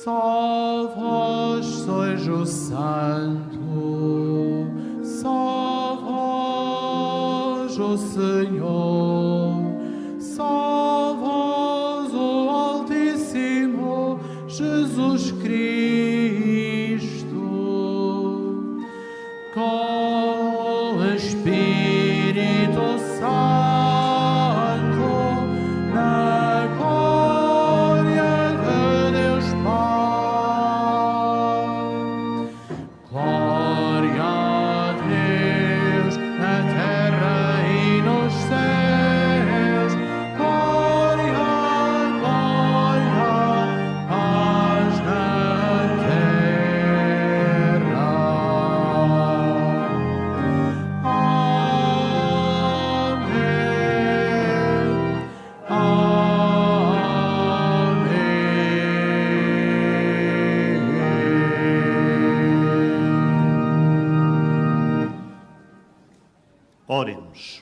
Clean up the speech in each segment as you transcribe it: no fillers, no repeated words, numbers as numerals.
Só vós sois o Santo, só vós o Senhor, só vós o Altíssimo Jesus Cristo, com o Espírito Santo. Oremos.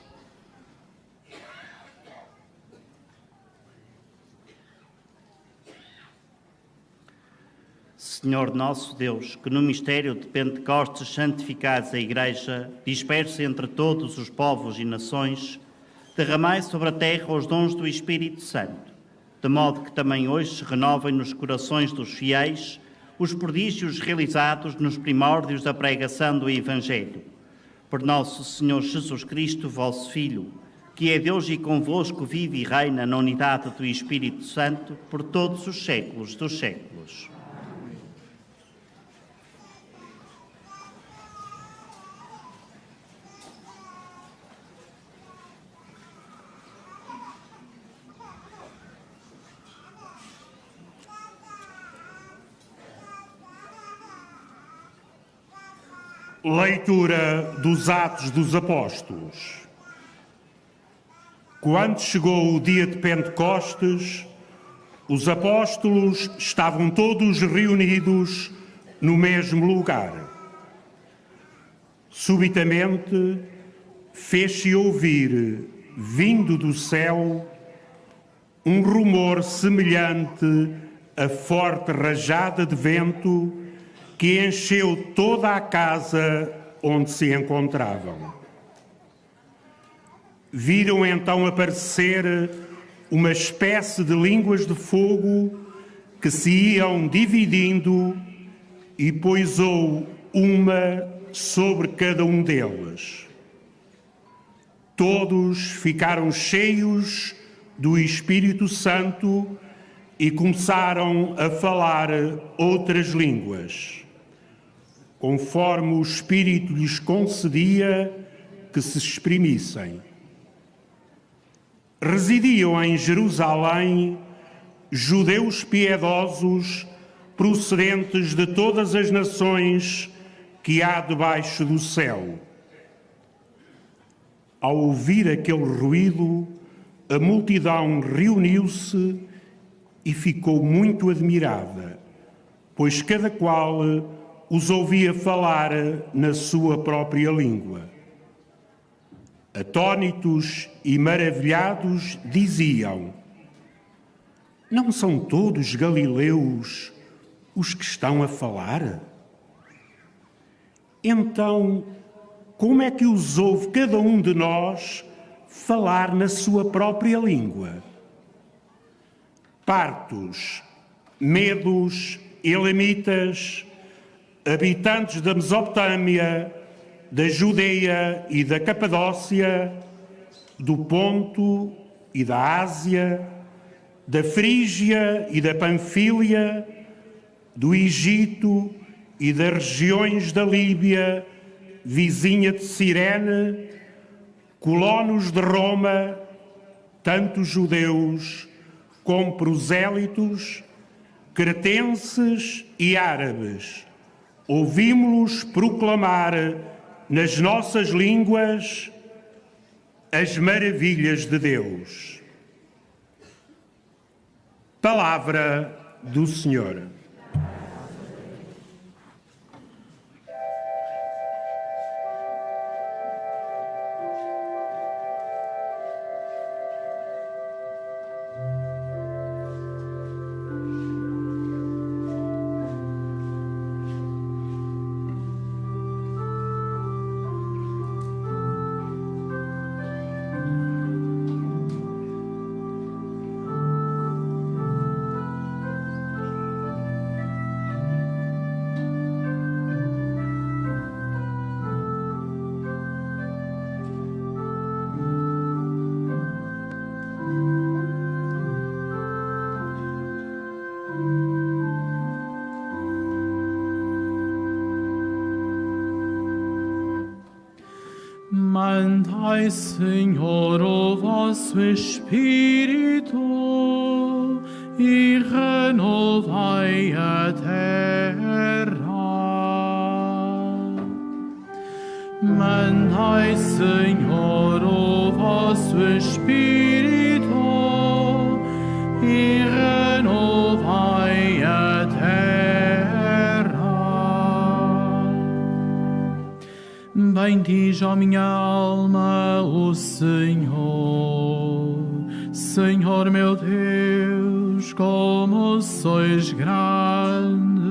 Senhor nosso Deus, que no mistério de Pentecostes santificais a Igreja, dispersa entre todos os povos e nações, derramai sobre a terra os dons do Espírito Santo, de modo que também hoje se renovem nos corações dos fiéis os prodígios realizados nos primórdios da pregação do Evangelho. Por nosso Senhor Jesus Cristo, vosso Filho, que é Deus e convosco vive e reina na unidade do Espírito Santo por todos os séculos dos séculos. Leitura dos Atos dos Apóstolos. Quando chegou o dia de Pentecostes, os apóstolos estavam todos reunidos no mesmo lugar. Subitamente, fez-se ouvir, vindo do céu, um rumor semelhante a forte rajada de vento que encheu toda a casa onde se encontravam. Viram então aparecer uma espécie de línguas de fogo que se iam dividindo e pousou uma sobre cada um deles. Todos ficaram cheios do Espírito Santo e começaram a falar outras línguas, conforme o Espírito lhes concedia que se exprimissem. Residiam em Jerusalém judeus piedosos procedentes de todas as nações que há debaixo do céu. Ao ouvir aquele ruído, a multidão reuniu-se e ficou muito admirada, pois cada qual os ouvia falar na sua própria língua. Atônitos e maravilhados diziam: não são todos galileus os que estão a falar? Então, como é que os ouve cada um de nós falar na sua própria língua? Partos, medos, elamitas, habitantes da Mesopotâmia, da Judeia e da Capadócia, do Ponto e da Ásia, da Frígia e da Panfília, do Egito e das regiões da Líbia, vizinha de Cirene, colonos de Roma, tanto judeus como prosélitos, cretenses e árabes. Ouvimos-los proclamar nas nossas línguas as maravilhas de Deus. Palavra do Senhor. Mandai, Senhor, o vosso Espírito e renovai a terra. Mandai, Senhor, o vosso Espírito e renovai a terra. Bendiz, ó minha alma, o Senhor. Senhor meu Deus, como sois grande.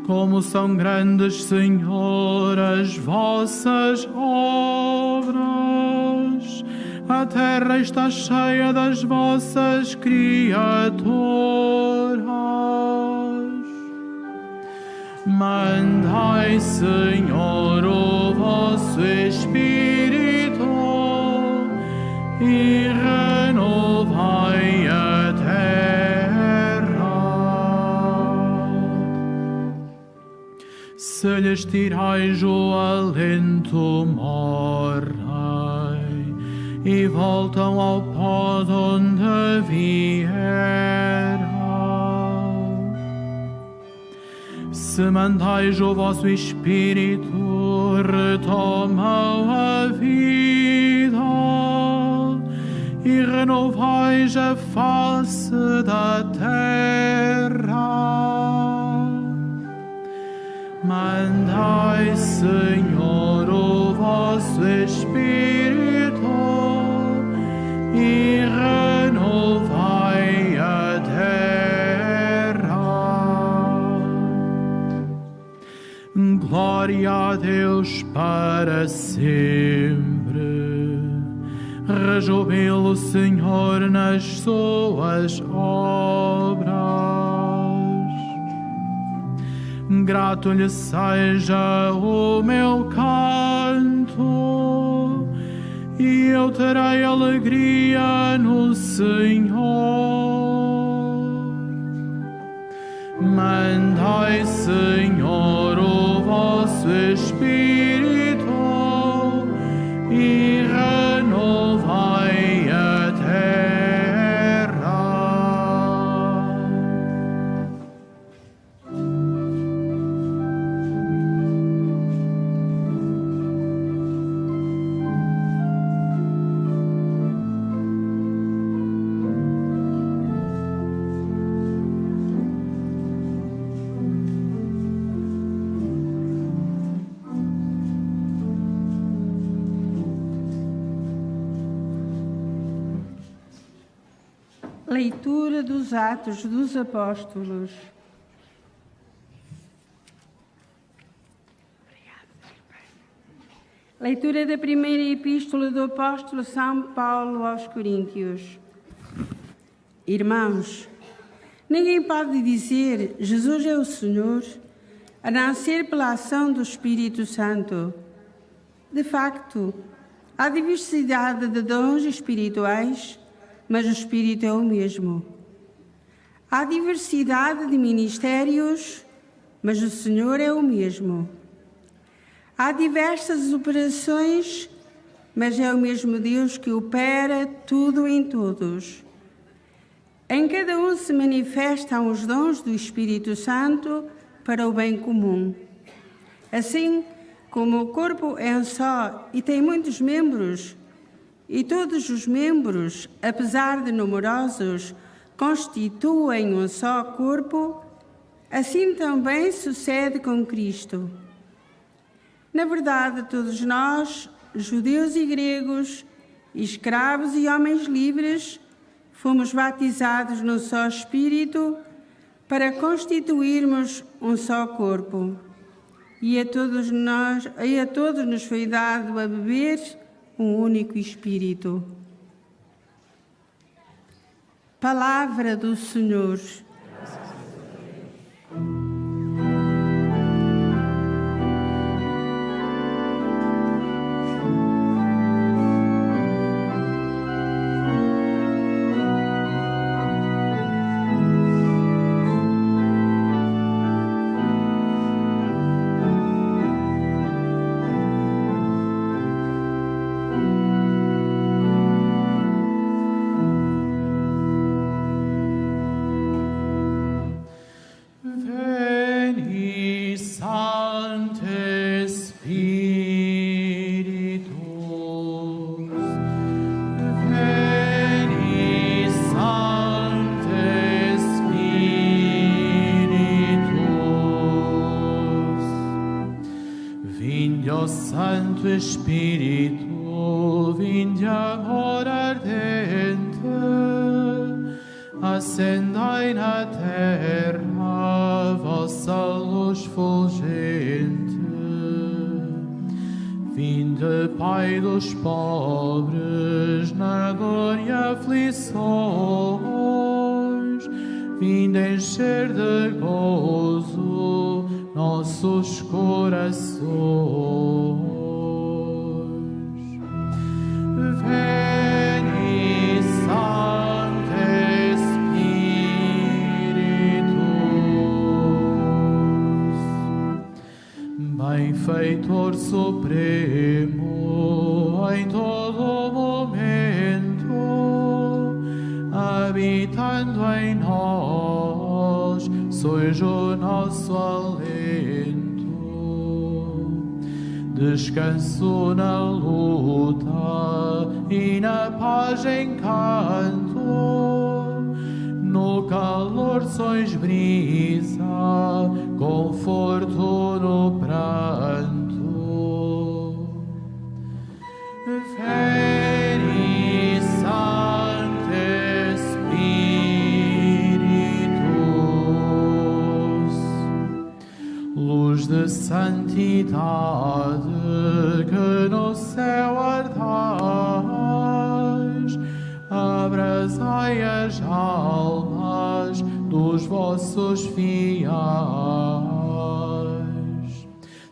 Como são grandes, Senhor, as vossas obras. A terra está cheia das vossas criaturas. Mandai, Senhor, o vosso Espírito e renovai a terra. Se lhes tirais o alento, morrem e voltam ao pó de onde vieram. Se mandais o vosso Espírito, retomam a vida e renovais a face da terra. Mandai, Senhor, o vosso Espírito e renovai a terra. Glória a Deus para sempre. Rejubile o Senhor nas suas obras. Grato lhe seja o meu canto, e eu terei alegria no Senhor. Mandai, Senhor, o vosso Espírito e renovai a terra. Leitura dos Atos dos Apóstolos. Leitura da primeira epístola do apóstolo São Paulo aos Coríntios. Irmãos, ninguém pode dizer Jesus é o Senhor, a não ser pela ação do Espírito Santo. De facto, há diversidade de dons espirituais, mas o Espírito é o mesmo. Há diversidade de ministérios, mas o Senhor é o mesmo. Há diversas operações, mas é o mesmo Deus que opera tudo em todos. Em cada um se manifestam os dons do Espírito Santo para o bem comum. Assim, como o corpo é um só e tem muitos membros, e todos os membros, apesar de numerosos, constituem um só corpo, assim também sucede com Cristo. Na verdade, todos nós, judeus e gregos, escravos e homens livres, fomos batizados num só Espírito para constituirmos um só corpo. E a todos nos foi dado a beber um único Espírito. Palavra do Senhor. Espírito, vinde amor ardente, acendei na terra vossa luz fulgente. Vinde, Pai dos pobres, na dor e aflições, vinde encher de gozo nossos corações. Veni, Sancte Spiritus, benfeitor supremo, em todo momento, habitando em nós, sois o nosso alento. Descanso na luta e na paz encanto, no calor sois brisa, conforto no pranto. Veni, Sancte Spiritus, luz de santidade que no céu ardais, abrasai as almas dos vossos fiéis.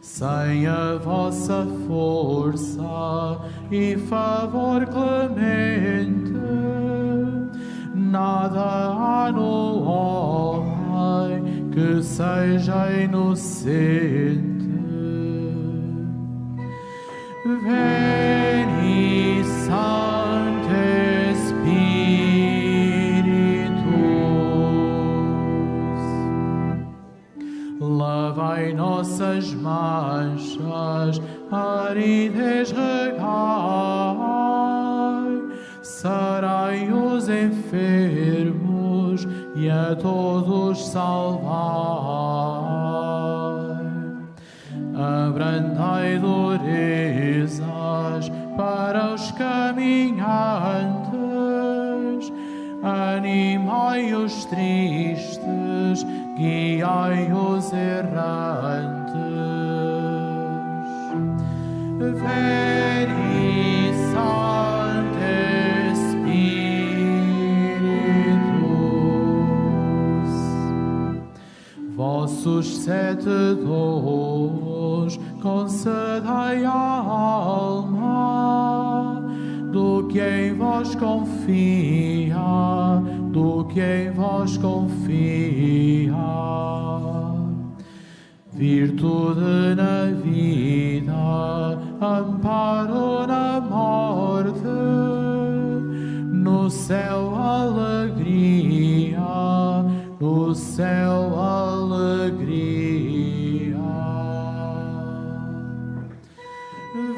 Sem a vossa força e favor clemente, nada há no homem que seja inocente. Veni, Sancte Spiritus, lavai nossas manchas, aridez regai, sarai os enfermos e a todos salvai. Abrandai durezas para os caminhantes, animai os tristes, guiai os errantes. Veni, Sancte Spiritus, vossos 7 dons concedei à alma, do que em vós confia, do que em vós confia. Virtude na vida, amparo na morte, no céu alegria, no céu alegria.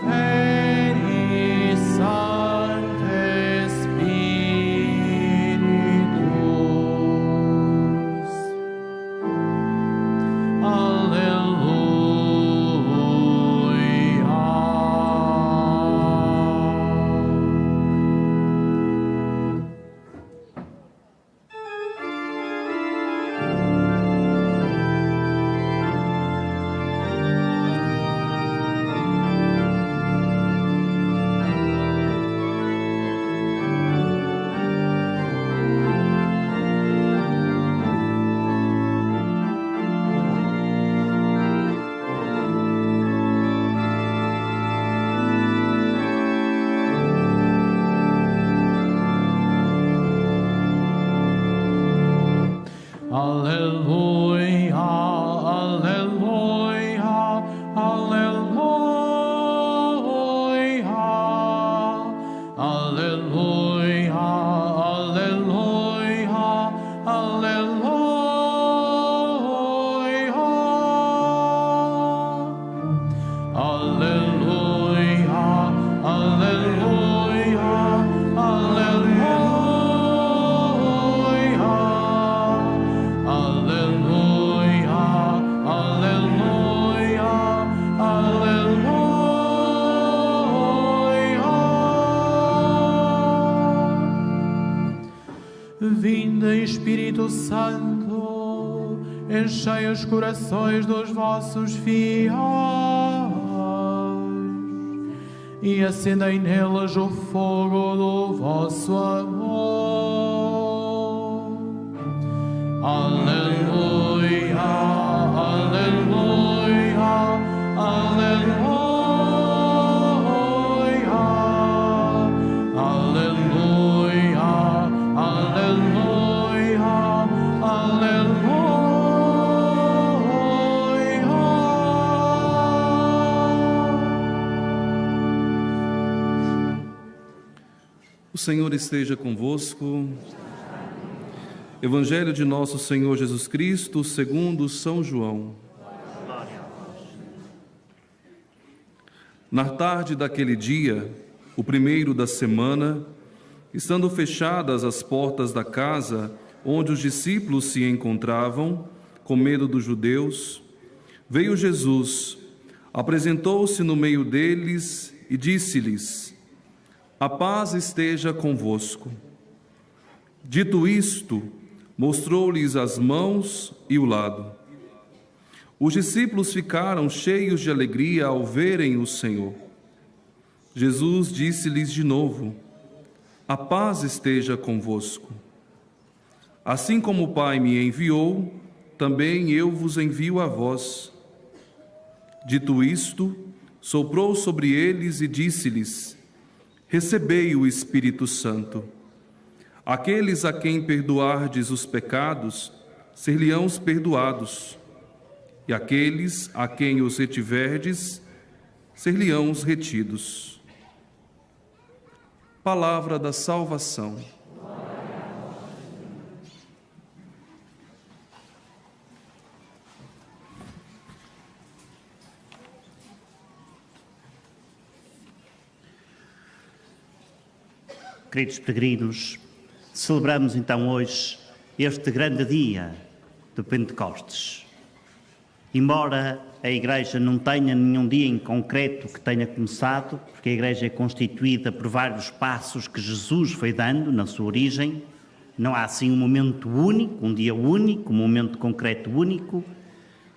Veni, Sancte Spiritus, Alleluia. Vinde, Espírito Santo, enchei os corações dos vossos fiéis e acendei neles o fogo do vosso amor. Aleluia, aleluia, aleluia, aleluia, aleluia, aleluia. O Senhor esteja convosco. Evangelho de nosso Senhor Jesus Cristo, segundo São João. Na tarde daquele dia, o primeiro da semana, estando fechadas as portas da casa onde os discípulos se encontravam, com medo dos judeus, veio Jesus, apresentou-se no meio deles e disse-lhes: a paz esteja convosco. Dito isto, mostrou-lhes as mãos e o lado. Os discípulos ficaram cheios de alegria ao verem o Senhor. Jesus disse-lhes de novo: a paz esteja convosco. Assim como o Pai me enviou, também eu vos envio a vós. Dito isto, soprou sobre eles e disse-lhes: recebei o Espírito Santo. Aqueles a quem perdoardes os pecados, ser-lhe-ão perdoados, e aqueles a quem os retiverdes, ser-lhe-ão retidos. Palavra da salvação. Queridos peregrinos, celebramos então hoje este grande dia de Pentecostes. Embora a Igreja não tenha nenhum dia em concreto que tenha começado, porque a Igreja é constituída por vários passos que Jesus foi dando na sua origem, não há assim um momento único, um dia único, um momento concreto único.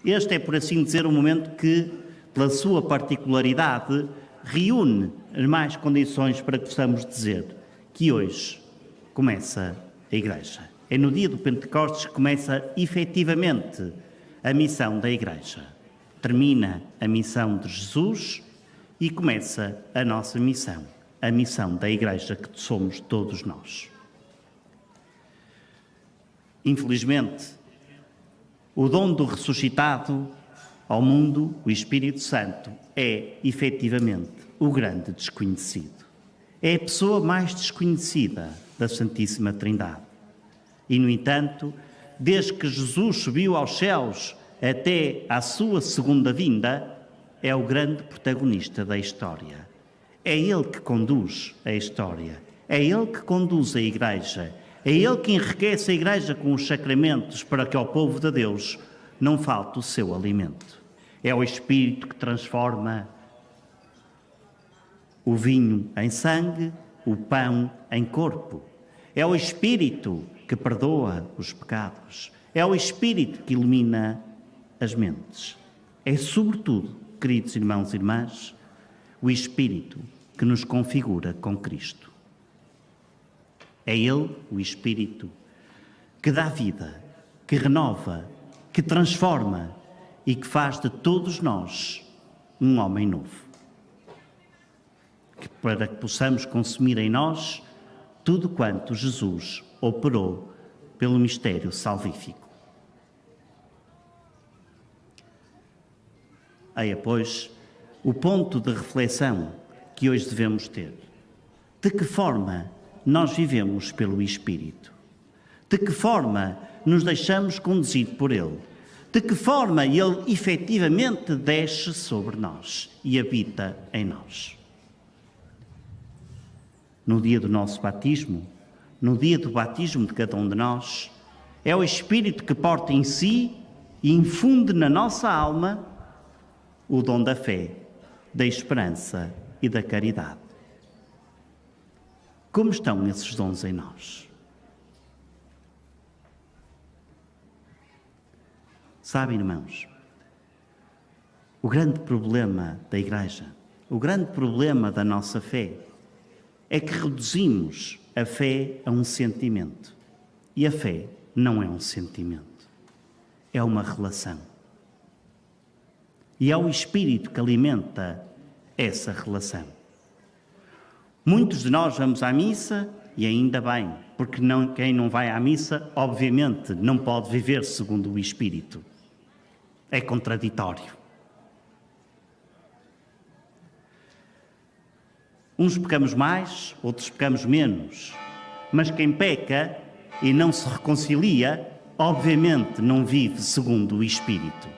Este é, por assim dizer, um momento que, pela sua particularidade, reúne as mais condições para que possamos dizer que hoje começa a Igreja. É no dia do Pentecostes que começa efetivamente a missão da Igreja. Termina a missão de Jesus e começa a nossa missão, a missão da Igreja que somos todos nós. Infelizmente, o dom do ressuscitado ao mundo, o Espírito Santo, é efetivamente o grande desconhecido. É a pessoa mais desconhecida da Santíssima Trindade. E, no entanto, desde que Jesus subiu aos céus até à sua segunda vinda, é o grande protagonista da história. É Ele que conduz a história. É Ele que conduz a Igreja. É Ele que enriquece a Igreja com os sacramentos para que ao povo de Deus não falte o seu alimento. É o Espírito que transforma o vinho em sangue, o pão em corpo. É o Espírito que perdoa os pecados. É o Espírito que ilumina as mentes. É, sobretudo, queridos irmãos e irmãs, o Espírito que nos configura com Cristo. É Ele, o Espírito, que dá vida, que renova, que transforma e que faz de todos nós um homem novo. Para que possamos consumir em nós tudo quanto Jesus operou pelo mistério salvífico. Aí, pois, o ponto de reflexão que hoje devemos ter. De que forma nós vivemos pelo Espírito? De que forma nos deixamos conduzir por Ele? De que forma Ele efetivamente desce sobre nós e habita em nós? No dia do nosso batismo, no dia do batismo de cada um de nós, é o Espírito que porta em si e infunde na nossa alma o dom da fé, da esperança e da caridade. Como estão esses dons em nós? Sabem, irmãos, o grande problema da Igreja, o grande problema da nossa fé, é que reduzimos a fé a um sentimento. E a fé não é um sentimento, é uma relação. E é o Espírito que alimenta essa relação. Muitos de nós vamos à missa, e ainda bem, porque quem não vai à missa, obviamente, não pode viver segundo o Espírito. É contraditório. Uns pecamos mais, outros pecamos menos. Mas quem peca e não se reconcilia, obviamente não vive segundo o Espírito.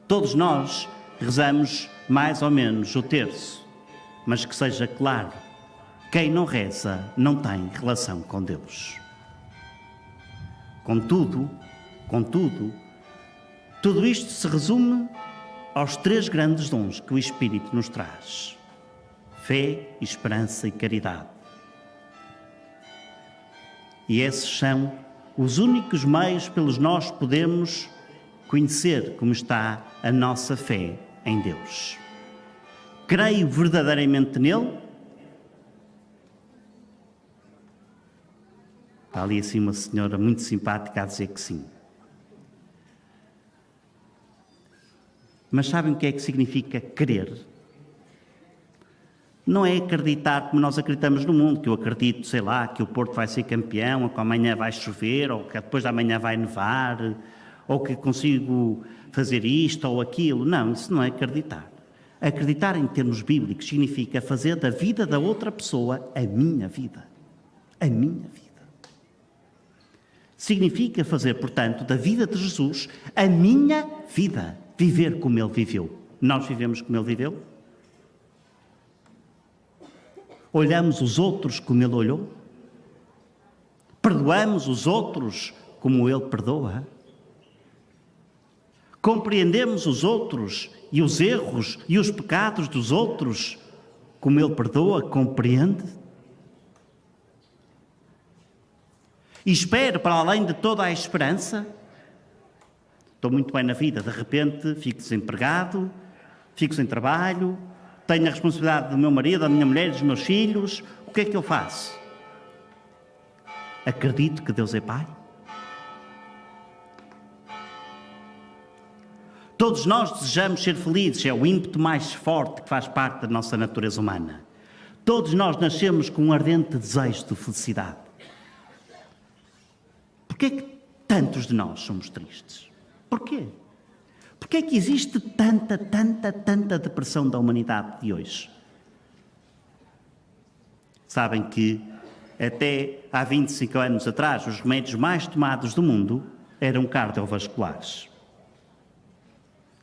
Todos nós rezamos mais ou menos o terço, mas que seja claro, quem não reza não tem relação com Deus. Contudo, tudo isto se resume aos 3 grandes dons que o Espírito nos traz: fé, esperança e caridade. E esses são os únicos meios pelos nós podemos conhecer como está a nossa fé em Deus. Creio verdadeiramente nele. Está ali assim uma senhora muito simpática a dizer que sim. Mas sabem o que é que significa crer? Não é acreditar como nós acreditamos no mundo, que eu acredito, sei lá, que o Porto vai ser campeão, ou que amanhã vai chover, ou que depois de amanhã vai nevar, ou que consigo fazer isto ou aquilo. Não, isso não é acreditar. Acreditar em termos bíblicos significa fazer da vida da outra pessoa a minha vida. A minha vida. Significa fazer, portanto, da vida de Jesus a minha vida. Viver como ele viveu. Nós vivemos como ele viveu? Olhamos os outros como ele olhou? Perdoamos os outros como ele perdoa? Compreendemos os outros e os erros e os pecados dos outros como ele perdoa, compreende? E espero para além de toda a esperança. Estou muito bem na vida, de repente fico desempregado, fico sem trabalho, tenho a responsabilidade do meu marido, da minha mulher, dos meus filhos. O que é que eu faço? Acredito que Deus é Pai? Todos nós desejamos ser felizes, é o ímpeto mais forte que faz parte da nossa natureza humana. Todos nós nascemos com um ardente desejo de felicidade. Porquê é que tantos de nós somos tristes? Porquê? Porquê é que existe tanta depressão da humanidade de hoje? Sabem que até há 25 anos atrás os remédios mais tomados do mundo eram cardiovasculares.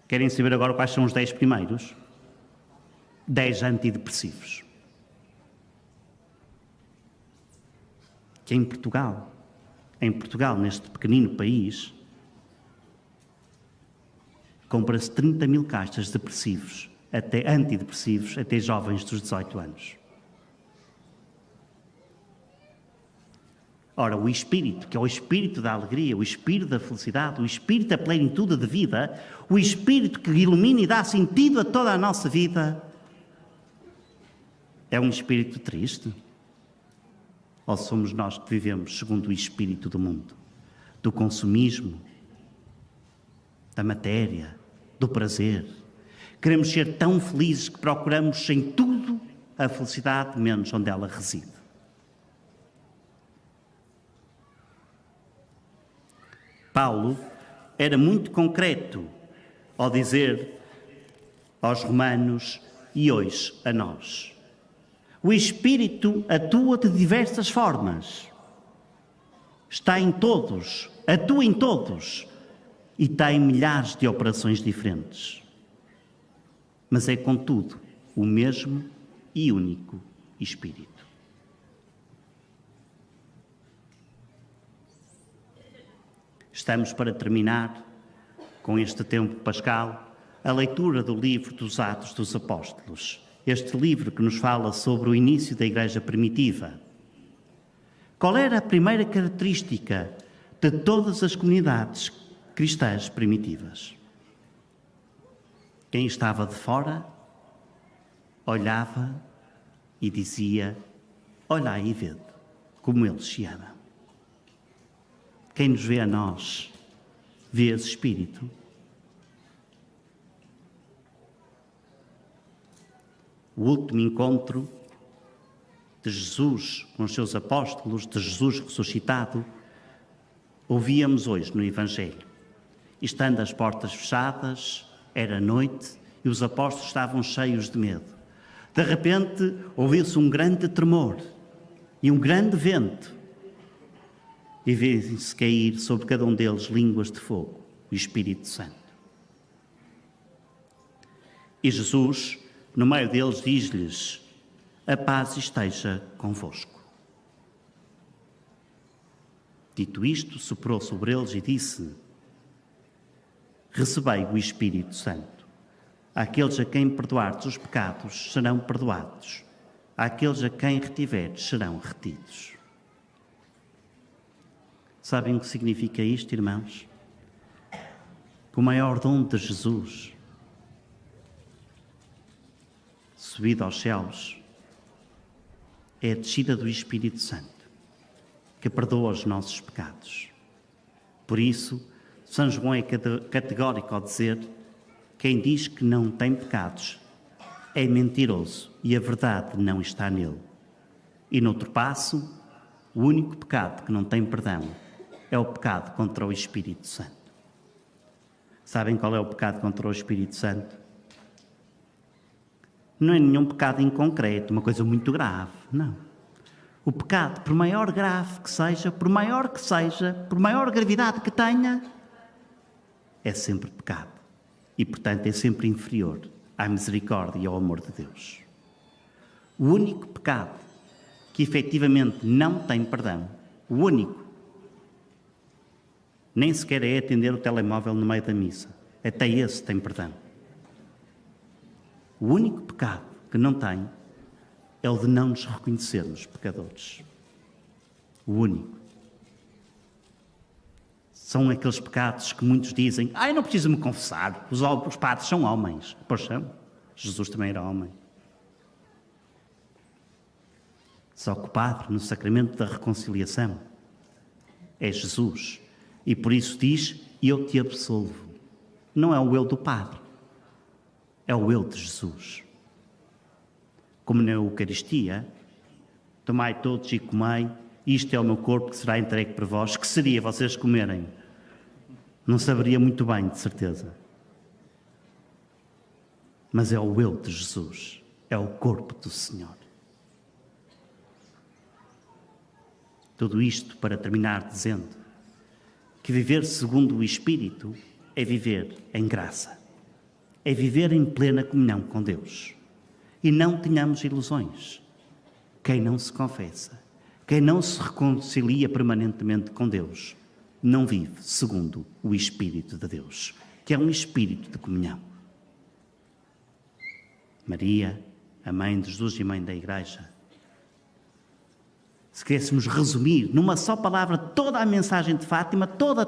Querem saber agora quais são os 10 primeiros? 10 antidepressivos. Que em Portugal, neste pequenino país, compra-se 30 mil caixas de depressivos, até antidepressivos, até jovens dos 18 anos. Ora, o Espírito, que é o Espírito da alegria, o Espírito da felicidade, o Espírito da plenitude de vida, o Espírito que ilumina e dá sentido a toda a nossa vida, é um Espírito triste? Ou somos nós que vivemos segundo o Espírito do mundo, do consumismo, da matéria, do prazer? Queremos ser tão felizes que procuramos em tudo a felicidade, menos onde ela reside. Paulo era muito concreto ao dizer aos romanos e hoje a nós: o Espírito atua de diversas formas, está em todos, atua em todos e tem milhares de operações diferentes. Mas é, contudo, o mesmo e único Espírito. Estamos para terminar, com este tempo pascal, a leitura do livro dos Atos dos Apóstolos. Este livro que nos fala sobre o início da Igreja primitiva. Qual era a primeira característica de todas as comunidades cristãs primitivas. Quem estava de fora olhava e dizia: olhai e vede como ele se ama. Quem nos vê a nós, vê esse Espírito. O último encontro de Jesus com os seus apóstolos, de Jesus ressuscitado, ouvíamos hoje no Evangelho. Estando as portas fechadas, era noite e os apóstolos estavam cheios de medo. De repente, ouviu-se um grande tremor e um grande vento, e viram-se cair sobre cada um deles línguas de fogo, o Espírito Santo. E Jesus, no meio deles, diz-lhes: a paz esteja convosco. Dito isto, soprou sobre eles e disse: recebei o Espírito Santo. Àqueles a quem perdoardes os pecados serão perdoados. Àqueles a quem retiverdes serão retidos. Sabem o que significa isto, irmãos? Que o maior dom de Jesus, subido aos céus, é a descida do Espírito Santo, que perdoa os nossos pecados. Por isso, São João é categórico ao dizer: quem diz que não tem pecados é mentiroso e a verdade não está nele. E noutro passo, o único pecado que não tem perdão é o pecado contra o Espírito Santo. Sabem qual é o pecado contra o Espírito Santo? Não é nenhum pecado em concreto, uma coisa muito grave, não. O pecado, por maior grave que seja, por maior que seja, por maior gravidade que tenha, é sempre pecado. E, portanto, é sempre inferior à misericórdia e ao amor de Deus. O único pecado que efetivamente não tem perdão, o único, nem sequer é atender o telemóvel no meio da missa. Até esse tem perdão. O único pecado que não tem é o de não nos reconhecermos pecadores. O único. São aqueles pecados que muitos dizem: eu não preciso me confessar, os padres são homens. Pois são. Jesus também era homem. Só que o padre, no sacramento da reconciliação, é Jesus. E por isso diz: eu te absolvo. Não é o eu do padre, é o eu de Jesus. Como na Eucaristia: tomai todos e comei, isto é o meu corpo que será entregue para vós. Que seria vocês comerem? Não saberia muito bem, de certeza. Mas é o eu de Jesus, é o corpo do Senhor. Tudo isto para terminar dizendo que viver segundo o Espírito é viver em graça, é viver em plena comunhão com Deus. E não tenhamos ilusões. Quem não se confessa, quem não se reconcilia permanentemente com Deus, não vive segundo o Espírito de Deus, que é um espírito de comunhão. Maria, a mãe de Jesus e mãe da Igreja, se queréssemos resumir numa só palavra toda a mensagem de Fátima, toda,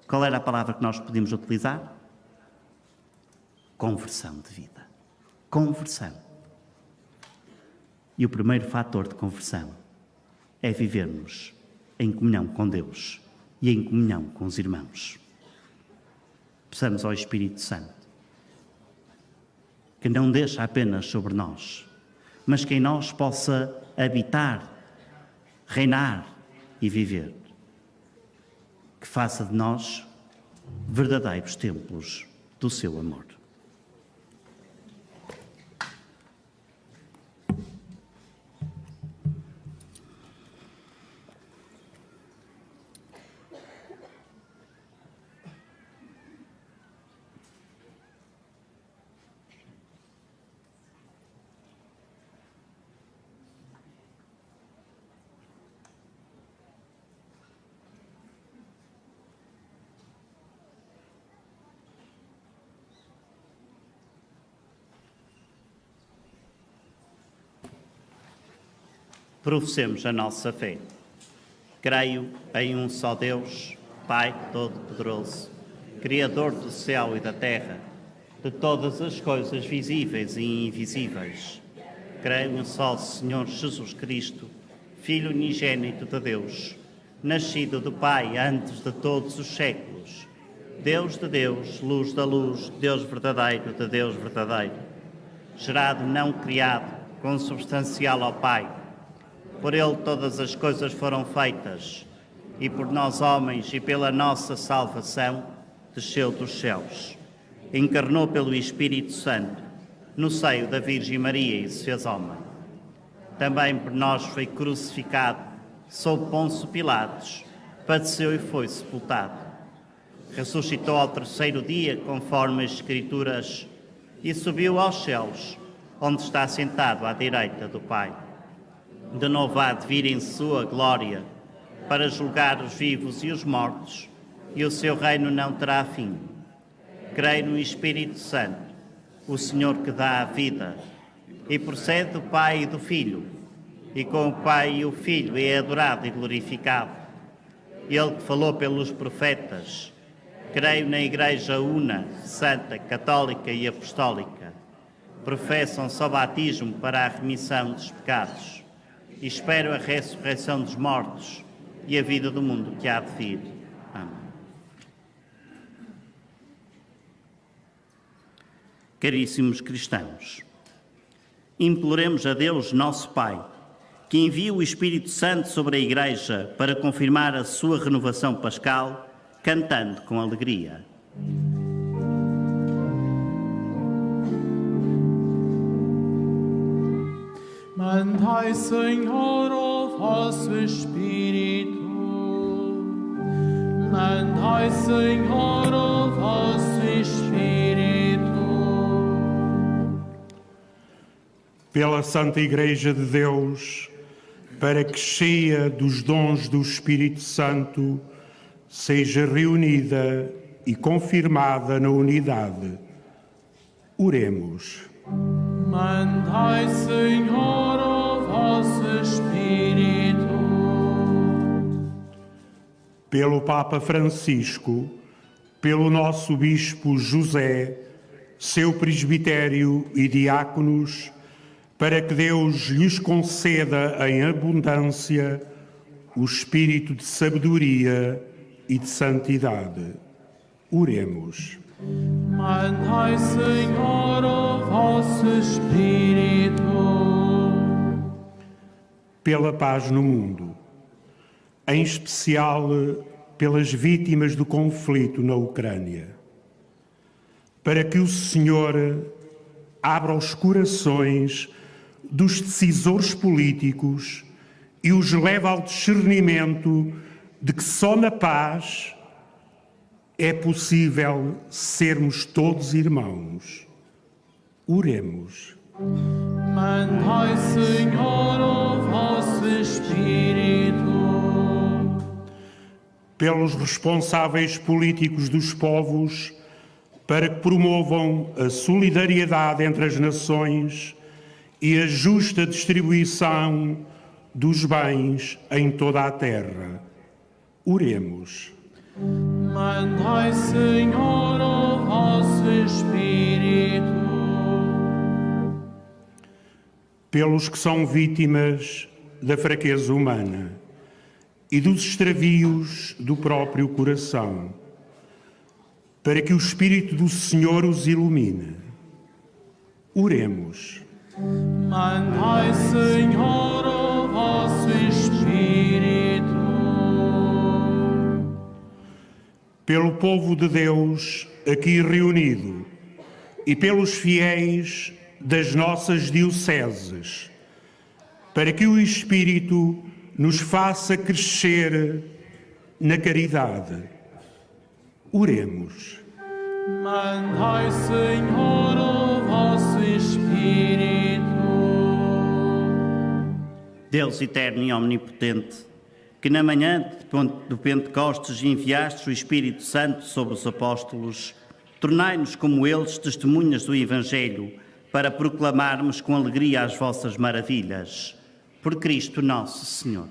qual era a palavra que nós podíamos utilizar? Conversão de vida. Conversão. E o primeiro fator de conversão é vivermos em comunhão com Deus e em comunhão com os irmãos. Peçamos ao Espírito Santo que não deixe apenas sobre nós, mas que em nós possa habitar, reinar e viver. Que faça de nós verdadeiros templos do seu amor. Professemos a nossa fé. Creio em um só Deus, Pai Todo-Poderoso, Criador do céu e da terra, de todas as coisas visíveis e invisíveis. Creio em um só Senhor Jesus Cristo, Filho unigênito de Deus, nascido do Pai antes de todos os séculos, Deus de Deus, luz da luz, Deus verdadeiro de Deus verdadeiro, gerado, não criado, consubstancial ao Pai. Por ele todas as coisas foram feitas, e por nós homens e pela nossa salvação desceu dos céus. Encarnou pelo Espírito Santo, no seio da Virgem Maria e se fez homem. Também por nós foi crucificado, sob Pôncio Pilatos, padeceu e foi sepultado. Ressuscitou ao terceiro dia, conforme as Escrituras, e subiu aos céus, onde está sentado à direita do Pai. De novo há de vir em sua glória, para julgar os vivos e os mortos, e o seu reino não terá fim. Creio no Espírito Santo, o Senhor que dá a vida, e procede do Pai e do Filho, e com o Pai e o Filho é adorado e glorificado. Ele que falou pelos profetas. Creio na Igreja una, santa, católica e apostólica. Professam só batismo para a remissão dos pecados. E espero a ressurreição dos mortos e a vida do mundo que há de vir. Amém. Caríssimos cristãos, imploremos a Deus, nosso Pai, que envie o Espírito Santo sobre a Igreja para confirmar a sua renovação pascal, cantando com alegria. Mandai, Senhor, o vosso Espírito. Mandai, Senhor, o vosso Espírito. Pela Santa Igreja de Deus, para que cheia dos dons do Espírito Santo, seja reunida e confirmada na unidade. Oremos. Mandai, Senhor, o vosso Espírito. Pelo Papa Francisco, pelo nosso Bispo José, seu presbitério e diáconos, para que Deus lhes conceda em abundância o espírito de sabedoria e de santidade. Oremos. Mandai, Senhor, o vosso Espírito. Pela paz no mundo, em especial pelas vítimas do conflito na Ucrânia, para que o Senhor abra os corações dos decisores políticos e os leve ao discernimento de que só na paz é possível sermos todos irmãos. Oremos. Mandai, Senhor, o vosso Espírito. Pelos responsáveis políticos dos povos, para que promovam a solidariedade entre as nações e a justa distribuição dos bens em toda a terra. Oremos. Mandai, Senhor, o vosso Espírito. Pelos que são vítimas da fraqueza humana e dos extravios do próprio coração, para que o Espírito do Senhor os ilumine. Oremos. Mandai, Senhor, o vosso Espírito. Pelo povo de Deus aqui reunido e pelos fiéis das nossas dioceses, para que o Espírito nos faça crescer na caridade. Oremos. Mandai, Senhor, o vosso Espírito. Deus eterno e omnipotente, que na manhã do Pentecostes enviaste o Espírito Santo sobre os apóstolos, tornai-nos como eles testemunhas do Evangelho, para proclamarmos com alegria as vossas maravilhas. Por Cristo nosso Senhor.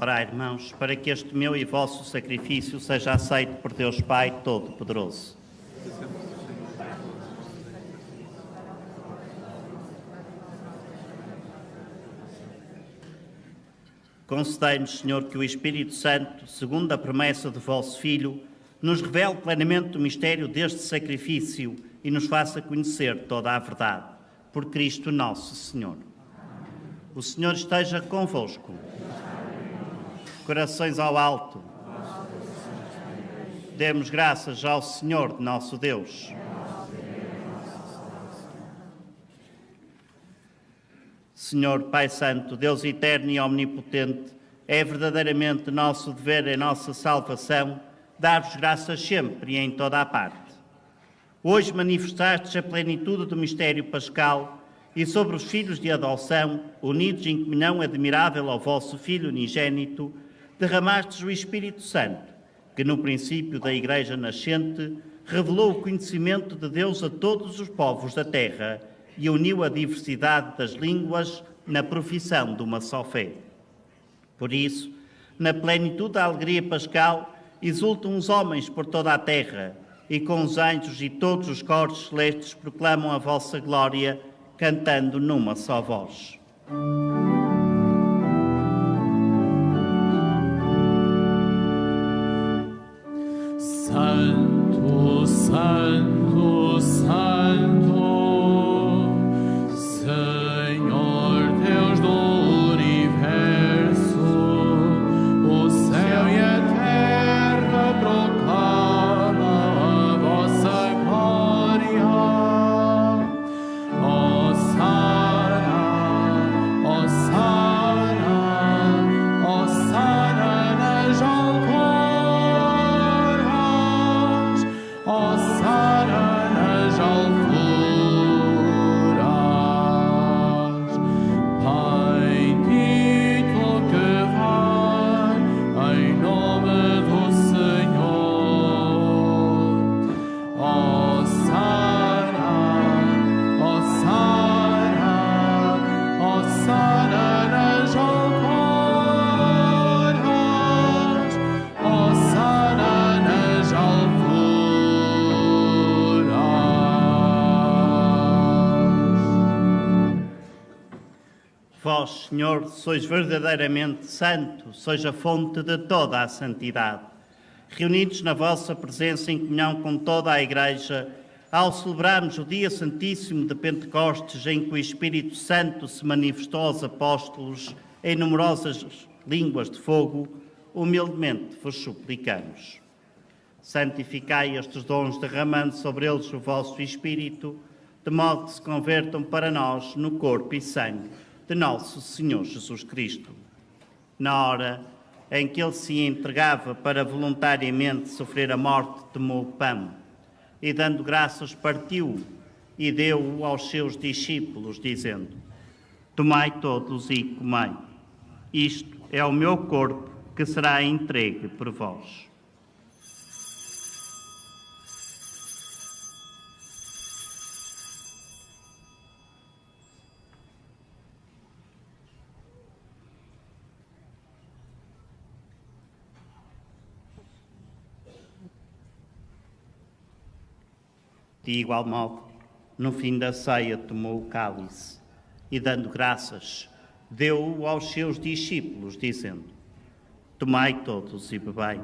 cooperar, irmãos, para que este meu e vosso sacrifício seja aceito por Deus Pai Todo-Poderoso. Concedei-nos, Senhor, que o Espírito Santo, segundo a promessa do vosso Filho, nos revele plenamente o mistério deste sacrifício e nos faça conhecer toda a verdade. Por Cristo nosso Senhor. O Senhor esteja convosco. Corações ao alto. Demos graças ao Senhor, nosso Deus. Senhor Pai Santo, Deus eterno e omnipotente, é verdadeiramente nosso dever e nossa salvação dar-vos graças sempre e em toda a parte. Hoje manifestastes a plenitude do mistério pascal e sobre os filhos de adoção, unidos em comunhão admirável ao vosso Filho unigênito, derramastes o Espírito Santo, que no princípio da Igreja nascente revelou o conhecimento de Deus a todos os povos da terra e uniu a diversidade das línguas na profissão de uma só fé. Por isso, na plenitude da alegria pascal, exultam os homens por toda a terra, e com os anjos e todos os coros celestes proclamam a vossa glória, cantando numa só voz. Santo, Santo, Santo, Senhor Deus do universo, o céu e a terra proclamam a vossa glória. Hosana, Hosana, Hosana nas alturas, Hosana nas alturas. Bendito que vem em nome do Senhor. Hosana, Hosana, Hosana nas alturas, Hosana nas alturas. Vós, Senhor, sois verdadeiramente santo, sois a fonte de toda a santidade. Reunidos na vossa presença em comunhão com toda a Igreja, ao celebrarmos o dia santíssimo de Pentecostes, em que o Espírito Santo se manifestou aos apóstolos em numerosas línguas de fogo, humildemente vos suplicamos. Santificai estes dons, derramando sobre eles o vosso Espírito, de modo que se convertam para nós no corpo e sangue de nosso Senhor Jesus Cristo. Na hora em que ele se entregava para voluntariamente sofrer a morte, tomou o pão e, dando graças, partiu e deu-o aos seus discípulos, dizendo: Tomai todos e comei. Isto é o meu corpo que será entregue por vós. De igual modo, no fim da ceia, tomou o cálice e, dando graças, deu-o aos seus discípulos, dizendo: Tomai todos e bebei.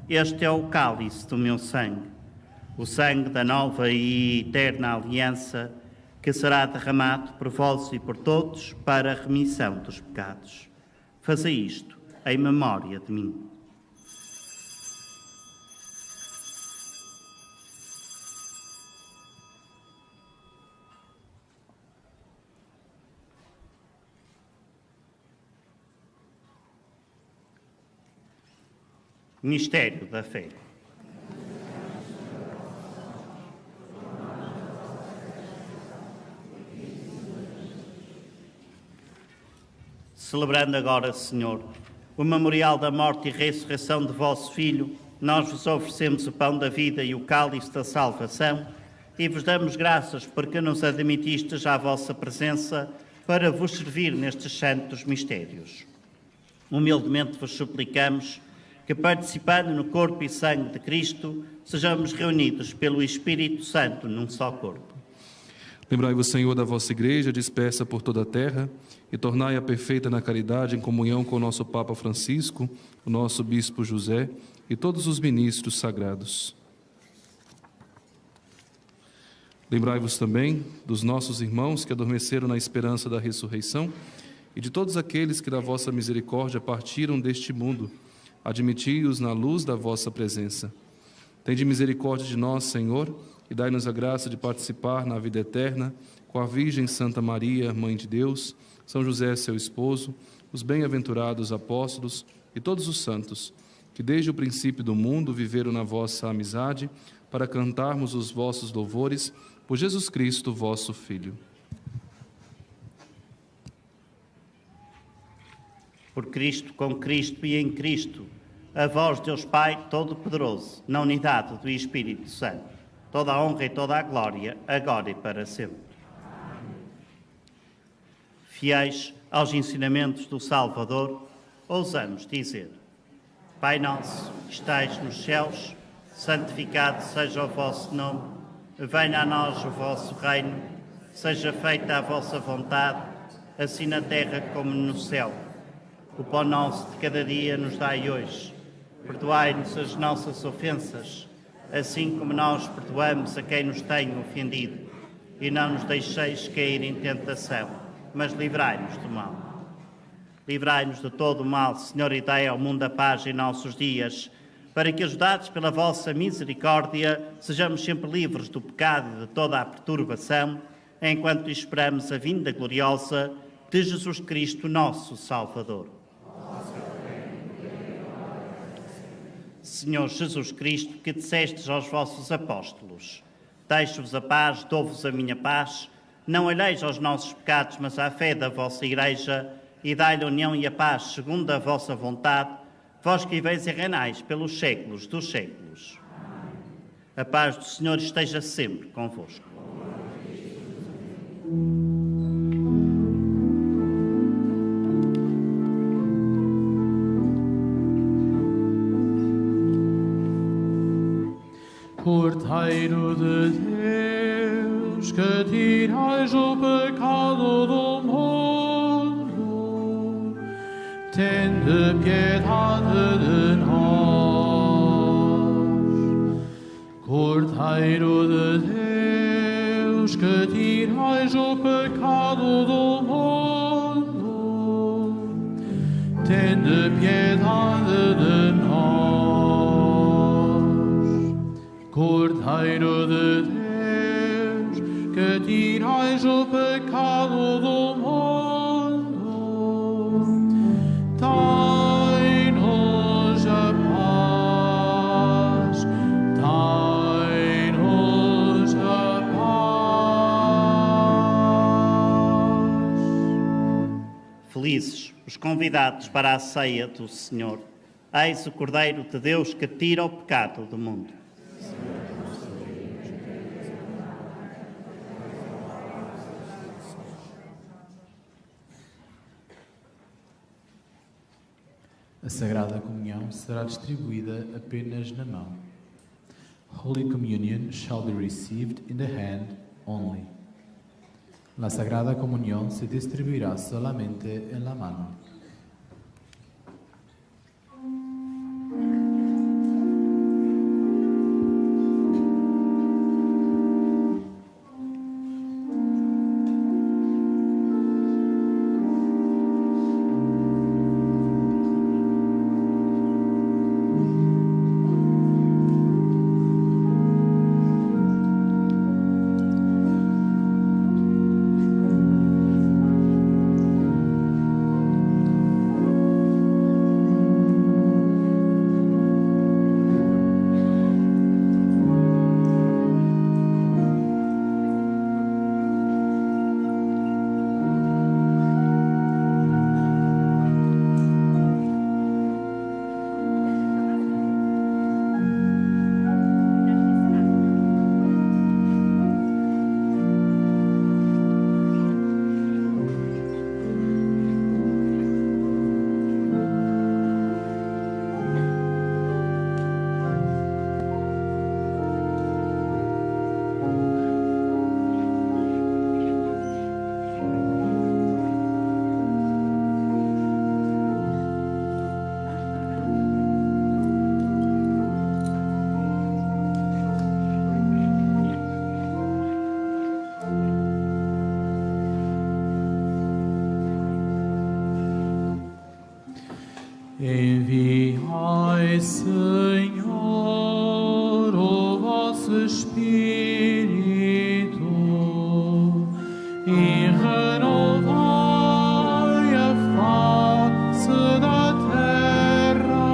Este é o cálice do meu sangue, o sangue da nova e eterna aliança, que será derramado por vós e por todos para a remissão dos pecados. Fazei isto em memória de mim. Mistério da fé. Celebrando agora, Senhor, o memorial da morte e ressurreição de vosso Filho, nós vos oferecemos o pão da vida e o cálice da salvação e vos damos graças porque nos admitistes à vossa presença para vos servir nestes santos mistérios. Humildemente vos suplicamos que, participando no corpo e sangue de Cristo, sejamos reunidos pelo Espírito Santo num só corpo. Lembrai-vos, Senhor, da vossa Igreja dispersa por toda a terra e tornai-a perfeita na caridade em comunhão com o nosso Papa Francisco, o nosso Bispo José e todos os ministros sagrados. Lembrai-vos também dos nossos irmãos que adormeceram na esperança da ressurreição e de todos aqueles que da vossa misericórdia partiram deste mundo. Admiti-os na luz da vossa presença. Tende misericórdia de nós, Senhor, e dai-nos a graça de participar na vida eterna com a Virgem Santa Maria, Mãe de Deus, São José, seu esposo, os bem-aventurados apóstolos e todos os santos, que desde o princípio do mundo viveram na vossa amizade, para cantarmos os vossos louvores por Jesus Cristo, vosso Filho. Por Cristo, com Cristo e em Cristo, a vós, Deus Pai Todo-Poderoso, na unidade do Espírito Santo, toda a honra e toda a glória, agora e para sempre. Fiéis aos ensinamentos do Salvador, ousamos dizer: Pai nosso, que estais nos céus, santificado seja o vosso nome, venha a nós o vosso reino, seja feita a vossa vontade, assim na terra como no céu. O pão nosso de cada dia nos dai hoje. Perdoai-nos as nossas ofensas, assim como nós perdoamos a quem nos tem ofendido. E não nos deixeis cair em tentação, mas livrai-nos do mal. Livrai-nos de todo o mal, Senhor, e dai ao mundo a paz em nossos dias, para que, ajudados pela vossa misericórdia, sejamos sempre livres do pecado e de toda a perturbação, enquanto esperamos a vinda gloriosa de Jesus Cristo, nosso Salvador. Senhor Jesus Cristo, que dissestes aos vossos apóstolos: deixo-vos a paz, dou-vos a minha paz, não olheis aos nossos pecados, mas à fé da vossa Igreja, e dai-lhe a união e a paz segundo a vossa vontade, vós que viveis e reinais pelos séculos dos séculos. A paz do Senhor esteja sempre convosco. Cordeiro de Deus, que tirais o pecado do mundo, tende piedade de nós. Cordeiro de Deus, que tirais o pecado do mundo, tende piedade de nós. Cordeiro de Deus, que tirais o pecado do mundo, dai-nos a paz, dai-nos a paz. Felizes os convidados para a ceia do Senhor. Eis o Cordeiro de Deus que tira o pecado do mundo. A Sagrada Comunhão será distribuída apenas na mão. Holy Communion shall be received in the hand only. La Sagrada Comunión se distribuirá solamente en la mano. Enviai, Senhor, o vosso Espírito e renovai a face da terra.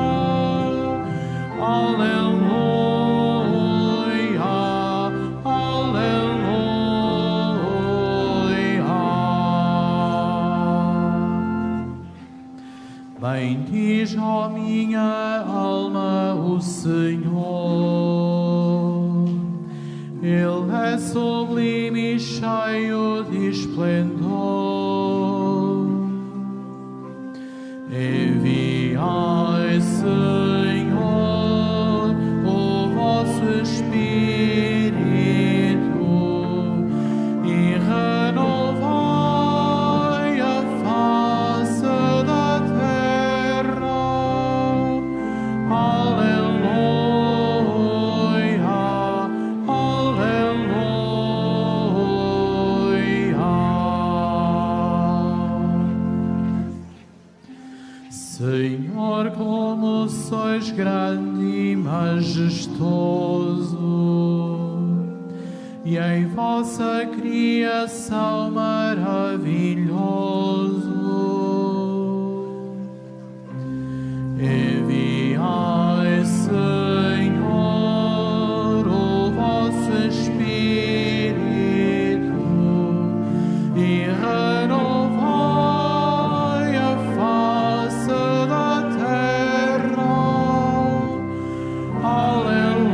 Aleluia, aleluia. Bendiz, ó minha alma, o Senhor. Ele é sublime e cheio de esplendor. Enviai, Senhor, o vosso Espírito e renovai a face da terra. Aleluia, aleluia. Senhor, como sois grande e majestoso, e em vossa criação maravilhoso. Enviai, Senhor, o vosso Espírito e renovai a face da terra. Aleluia,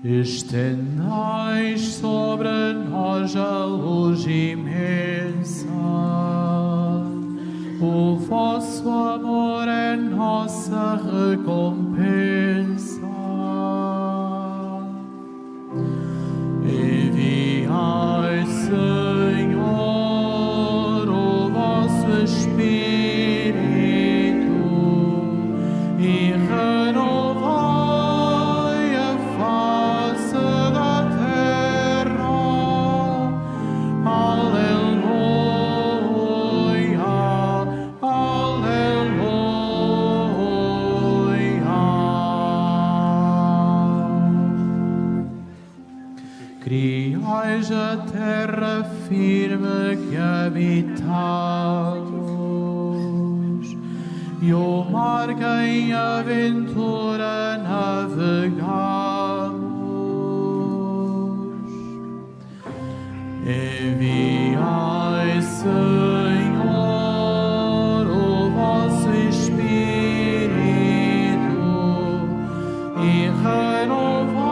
Estendais sobre nós a luz imensa, o vosso amor é nossa recompensa. Enviai, Senhor, o vosso Espírito e renovai a face da terra. Aleluia, aleluia. Criais a terra firme que habitamos, e o mar que em aventura navegamos. Enviai, Senhor, o vosso Espírito e renovai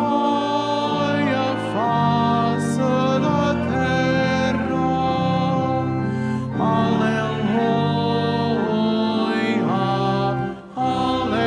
a face da terra. Aleluia, aleluia.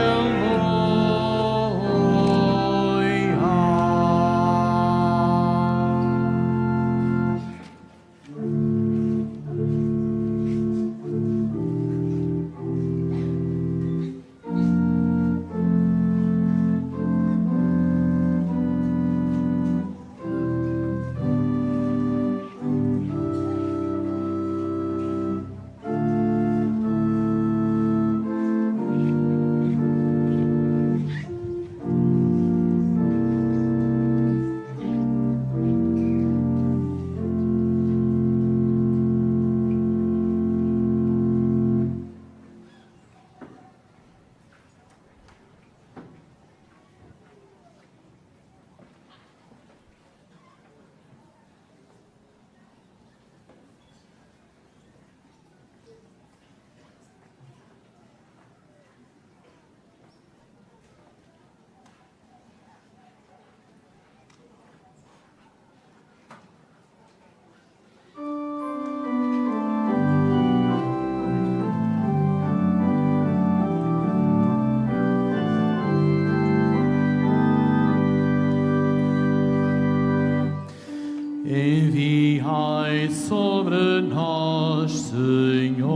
nós, Senhor.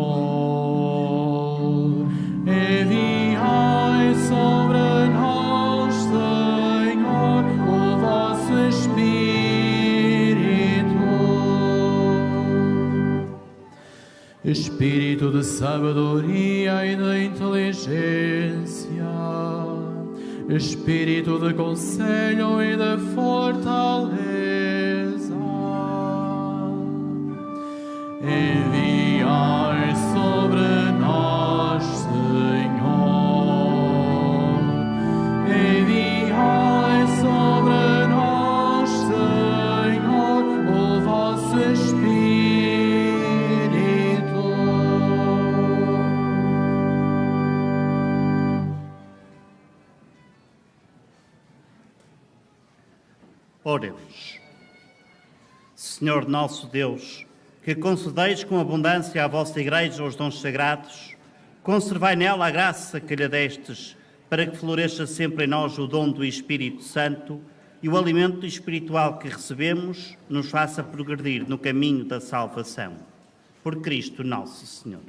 Enviai sobre nós, Senhor, o vosso Espírito de sabedoria e de inteligência, Espírito de conselho e de fortaleza. Enviai sobre nós, Senhor. Enviai sobre nós, Senhor, o vosso Espírito. Oremos. Senhor nosso Deus, que concedeis com abundância à vossa Igreja os dons sagrados, conservai nela a graça que lhe destes, para que floresça sempre em nós o dom do Espírito Santo e o alimento espiritual que recebemos nos faça progredir no caminho da salvação. Por Cristo nosso Senhor.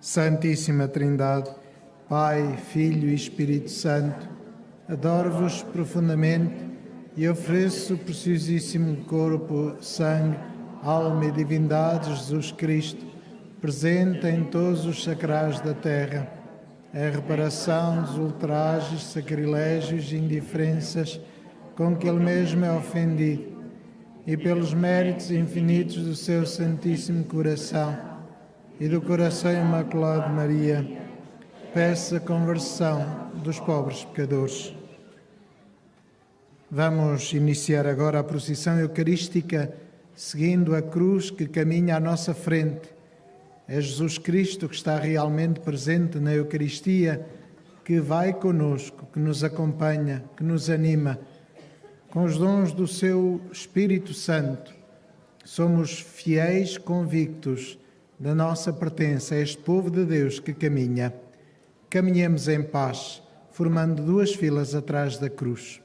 Santíssima Trindade, Pai, Filho e Espírito Santo, adoro-vos profundamente e ofereço o preciosíssimo corpo, sangue, alma e divindade de Jesus Cristo, presente em todos os sacrais da terra, a reparação dos ultrajes, sacrilégios e indiferenças com que Ele mesmo é ofendido, e pelos méritos infinitos do seu Santíssimo Coração e do Coração Imaculado de Maria, peço a conversão dos pobres pecadores. Vamos iniciar agora a procissão eucarística, seguindo a cruz que caminha à nossa frente. É Jesus Cristo que está realmente presente na Eucaristia, que vai conosco, que nos acompanha, que nos anima. Com os dons do seu Espírito Santo, somos fiéis convictos da nossa pertença a este povo de Deus que caminha. Caminhemos em paz, formando duas filas atrás da cruz.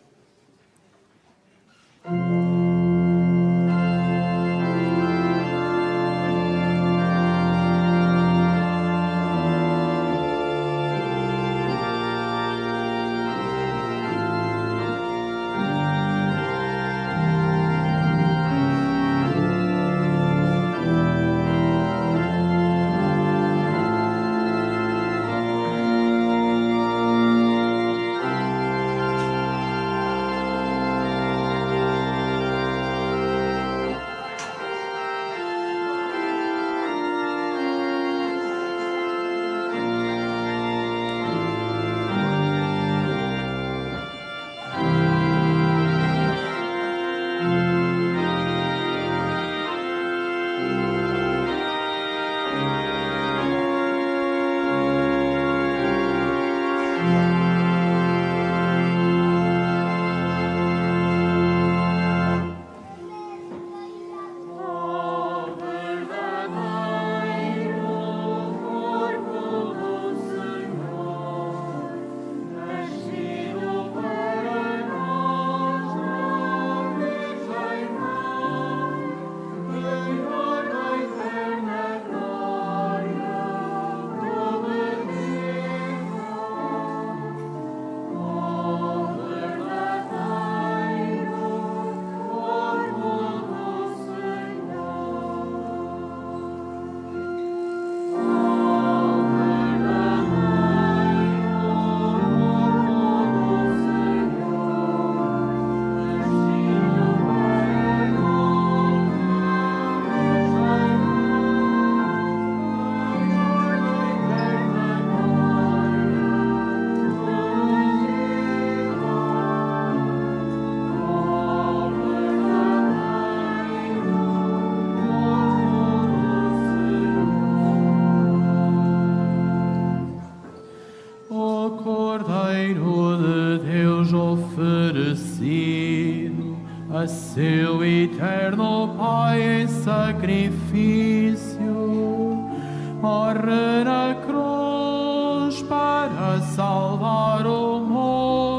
a seu eterno Pai em sacrifício, morre na cruz para salvar o mundo.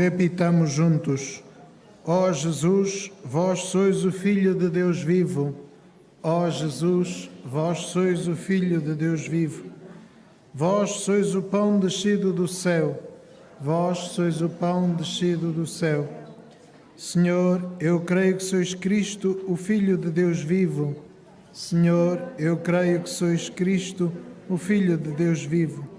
Repitamos juntos: ó Jesus, vós sois o Filho de Deus vivo. Ó Jesus, vós sois o Filho de Deus vivo. Vós sois o pão descido do céu. Vós sois o pão descido do céu. Senhor, eu creio que sois Cristo, o Filho de Deus vivo. Senhor, eu creio que sois Cristo, o Filho de Deus vivo.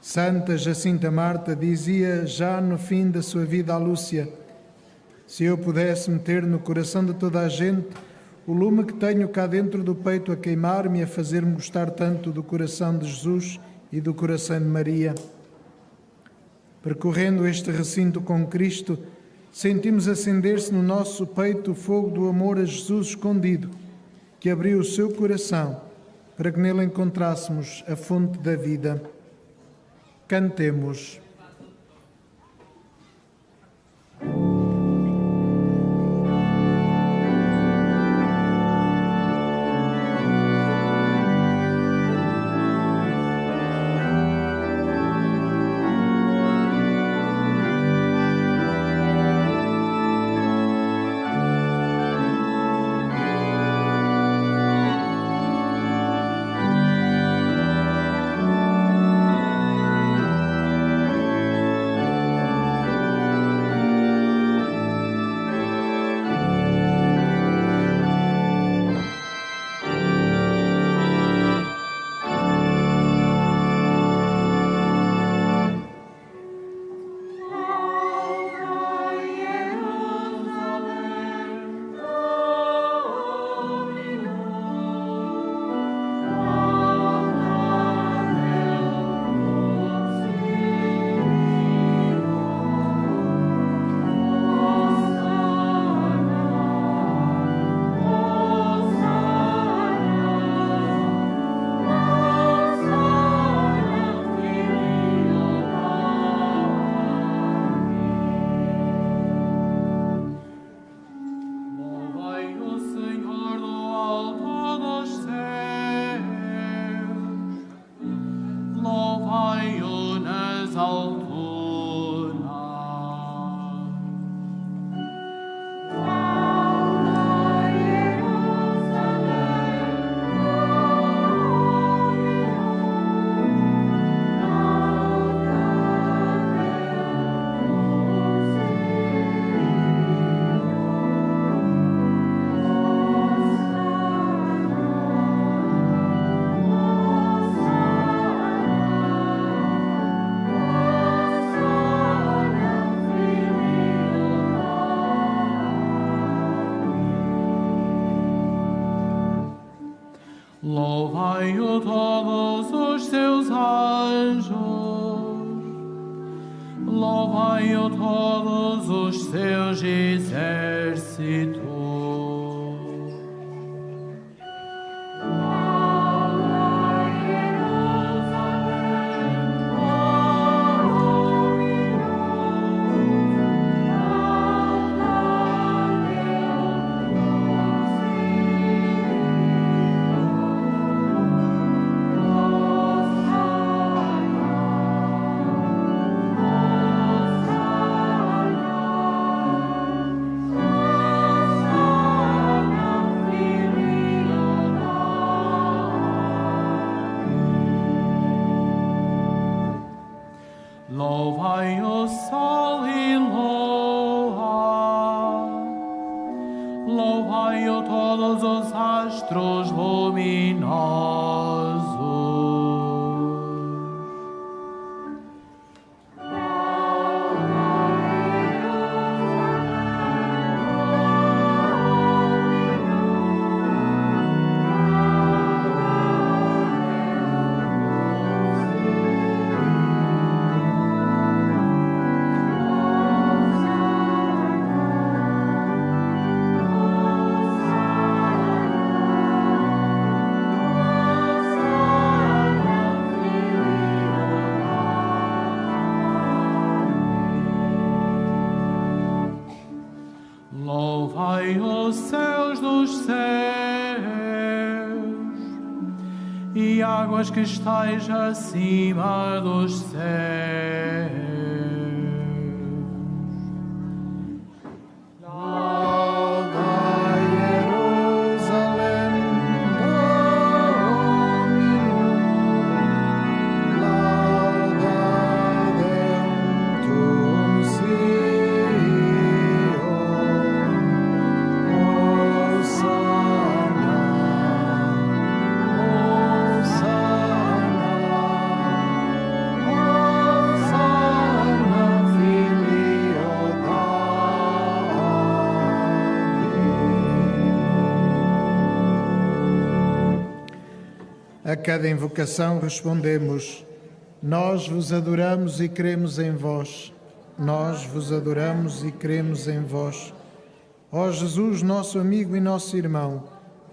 Santa Jacinta Marta dizia já no fim da sua vida à Lúcia: se eu pudesse meter no coração de toda a gente o lume que tenho cá dentro do peito a queimar-me e a fazer-me gostar tanto do coração de Jesus, e do coração de Maria. Percorrendo este recinto com Cristo, sentimos acender-se no nosso peito o fogo do amor a Jesus escondido, que abriu o seu coração para que nele encontrássemos a fonte da vida. Cantemos. Louvai-o todos os seus anjos, louvai-o todos os seus exércitos. Louvai o sol e lua, louvai-o todos os astros luminosos. Louvai os céus dos céus e águas que estais acima dos céus. A cada invocação respondemos: Nós vos adoramos e cremos em vós. Nós vos adoramos e cremos em vós. Ó Jesus, nosso amigo e nosso irmão,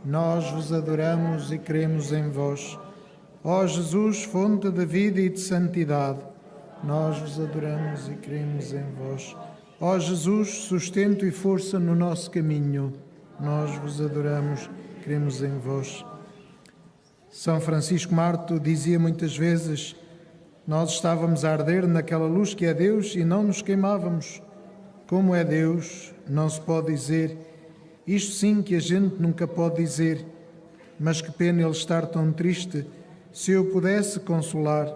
nós vos adoramos e cremos em vós. Ó Jesus, fonte de vida e de santidade, nós vos adoramos e cremos em vós. Ó Jesus, sustento e força no nosso caminho, nós vos adoramos e cremos em vós. São Francisco Marto dizia muitas vezes: nós estávamos a arder naquela luz que é Deus e não nos queimávamos. Como é Deus, não se pode dizer. Isto sim que a gente nunca pode dizer. Mas que pena ele estar tão triste. Se eu pudesse consolar.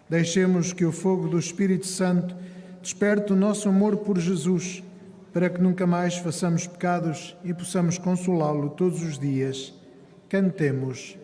Deixemos que o fogo do Espírito Santo desperte o nosso amor por Jesus, para que nunca mais façamos pecados e possamos consolá-lo todos os dias. Cantemos.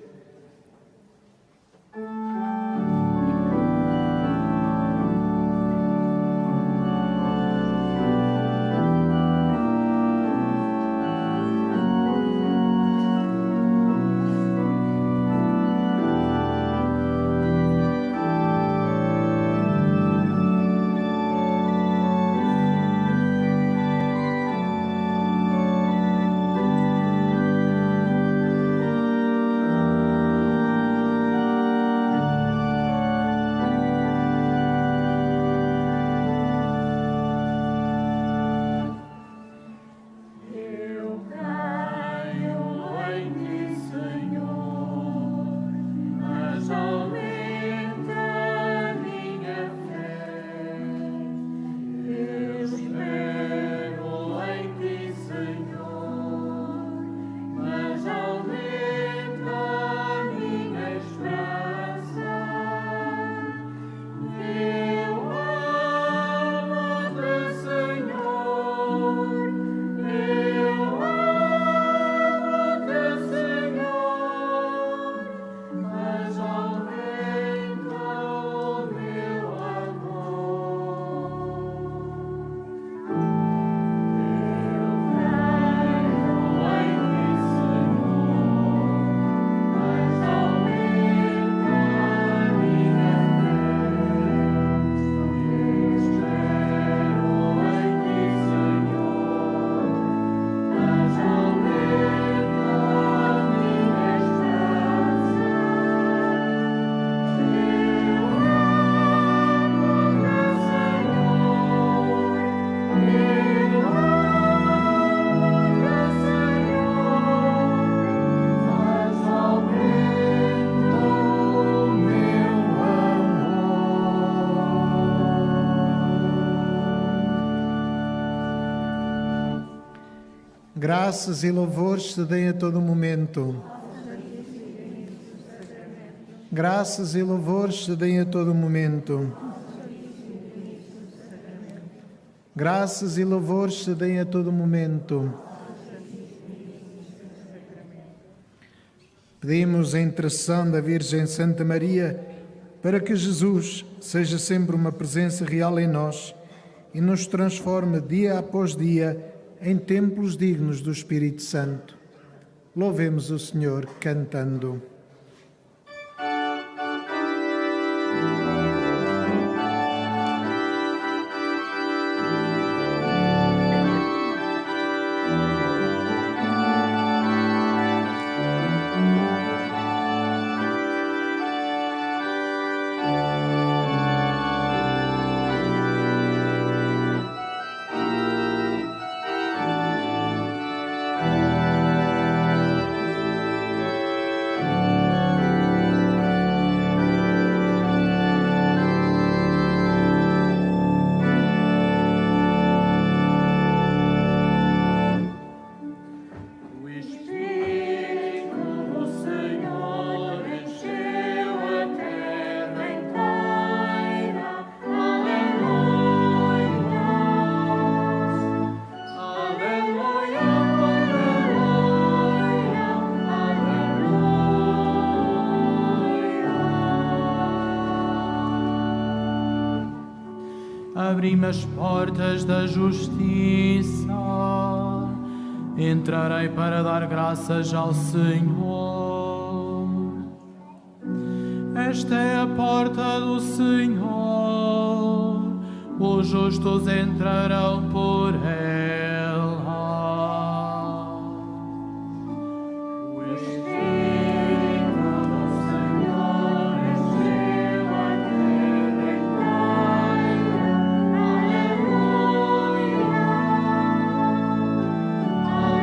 Graças e louvores se deem a todo momento. Graças e louvores se deem a todo momento. Graças e louvores se deem a todo momento. Pedimos a intercessão da Virgem Santa Maria para que Jesus seja sempre uma presença real em nós e nos transforme dia após dia em templos dignos do Espírito Santo. Louvemos o Senhor cantando. Abri-me as portas da justiça, entrarei para dar graças ao Senhor. Esta é a porta do Senhor, os justos entrarão por ela. O Espírito do Senhor encheu a terra inteira. Aleluia,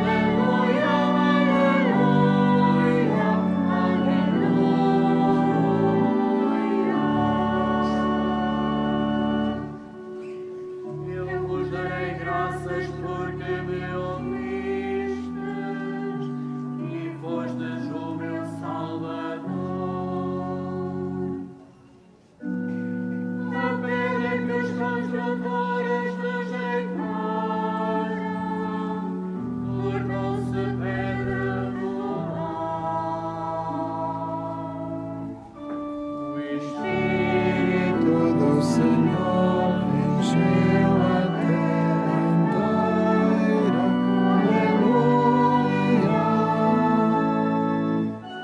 aleluia, aleluia. Eu vos darei graças porque me ouvistes e fostes o meu Salvador. A pena que os construtores rejeitaram tornou-se pedra angular. O Espírito do Senhor encheu a terra inteira. Aleluia,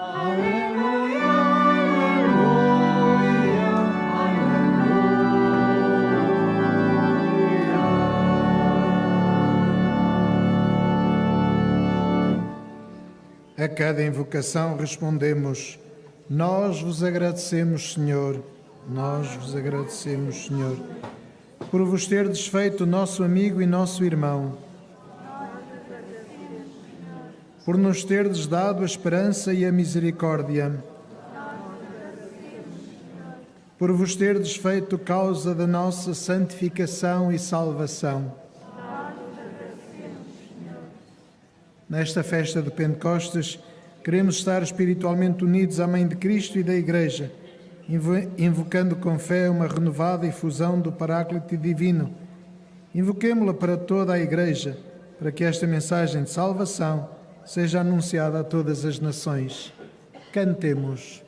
aleluia, aleluia, aleluia. A cada invocação respondemos: nós vos agradecemos, Senhor, nós vos agradecemos, Senhor, por vos ter desfeito nosso amigo e nosso irmão, por nos terdes dado a esperança e a misericórdia, por vos ter desfeito causa da nossa santificação e salvação. Nesta festa de Pentecostes, queremos estar espiritualmente unidos à Mãe de Cristo e da Igreja, invocando com fé uma renovada efusão do Paráclito Divino. Invoquemo-la para toda a Igreja, para que esta mensagem de salvação seja anunciada a todas as nações. Cantemos.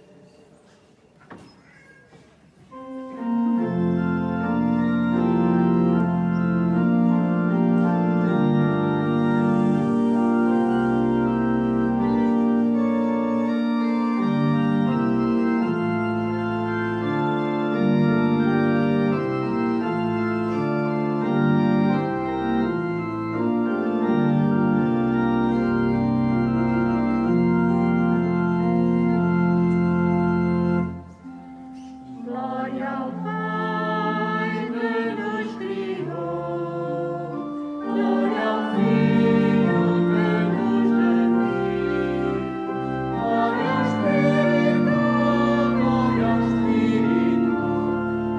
Glória ao Pai que nos criou, glória ao Filho que nos redimiu, glória ao Espírito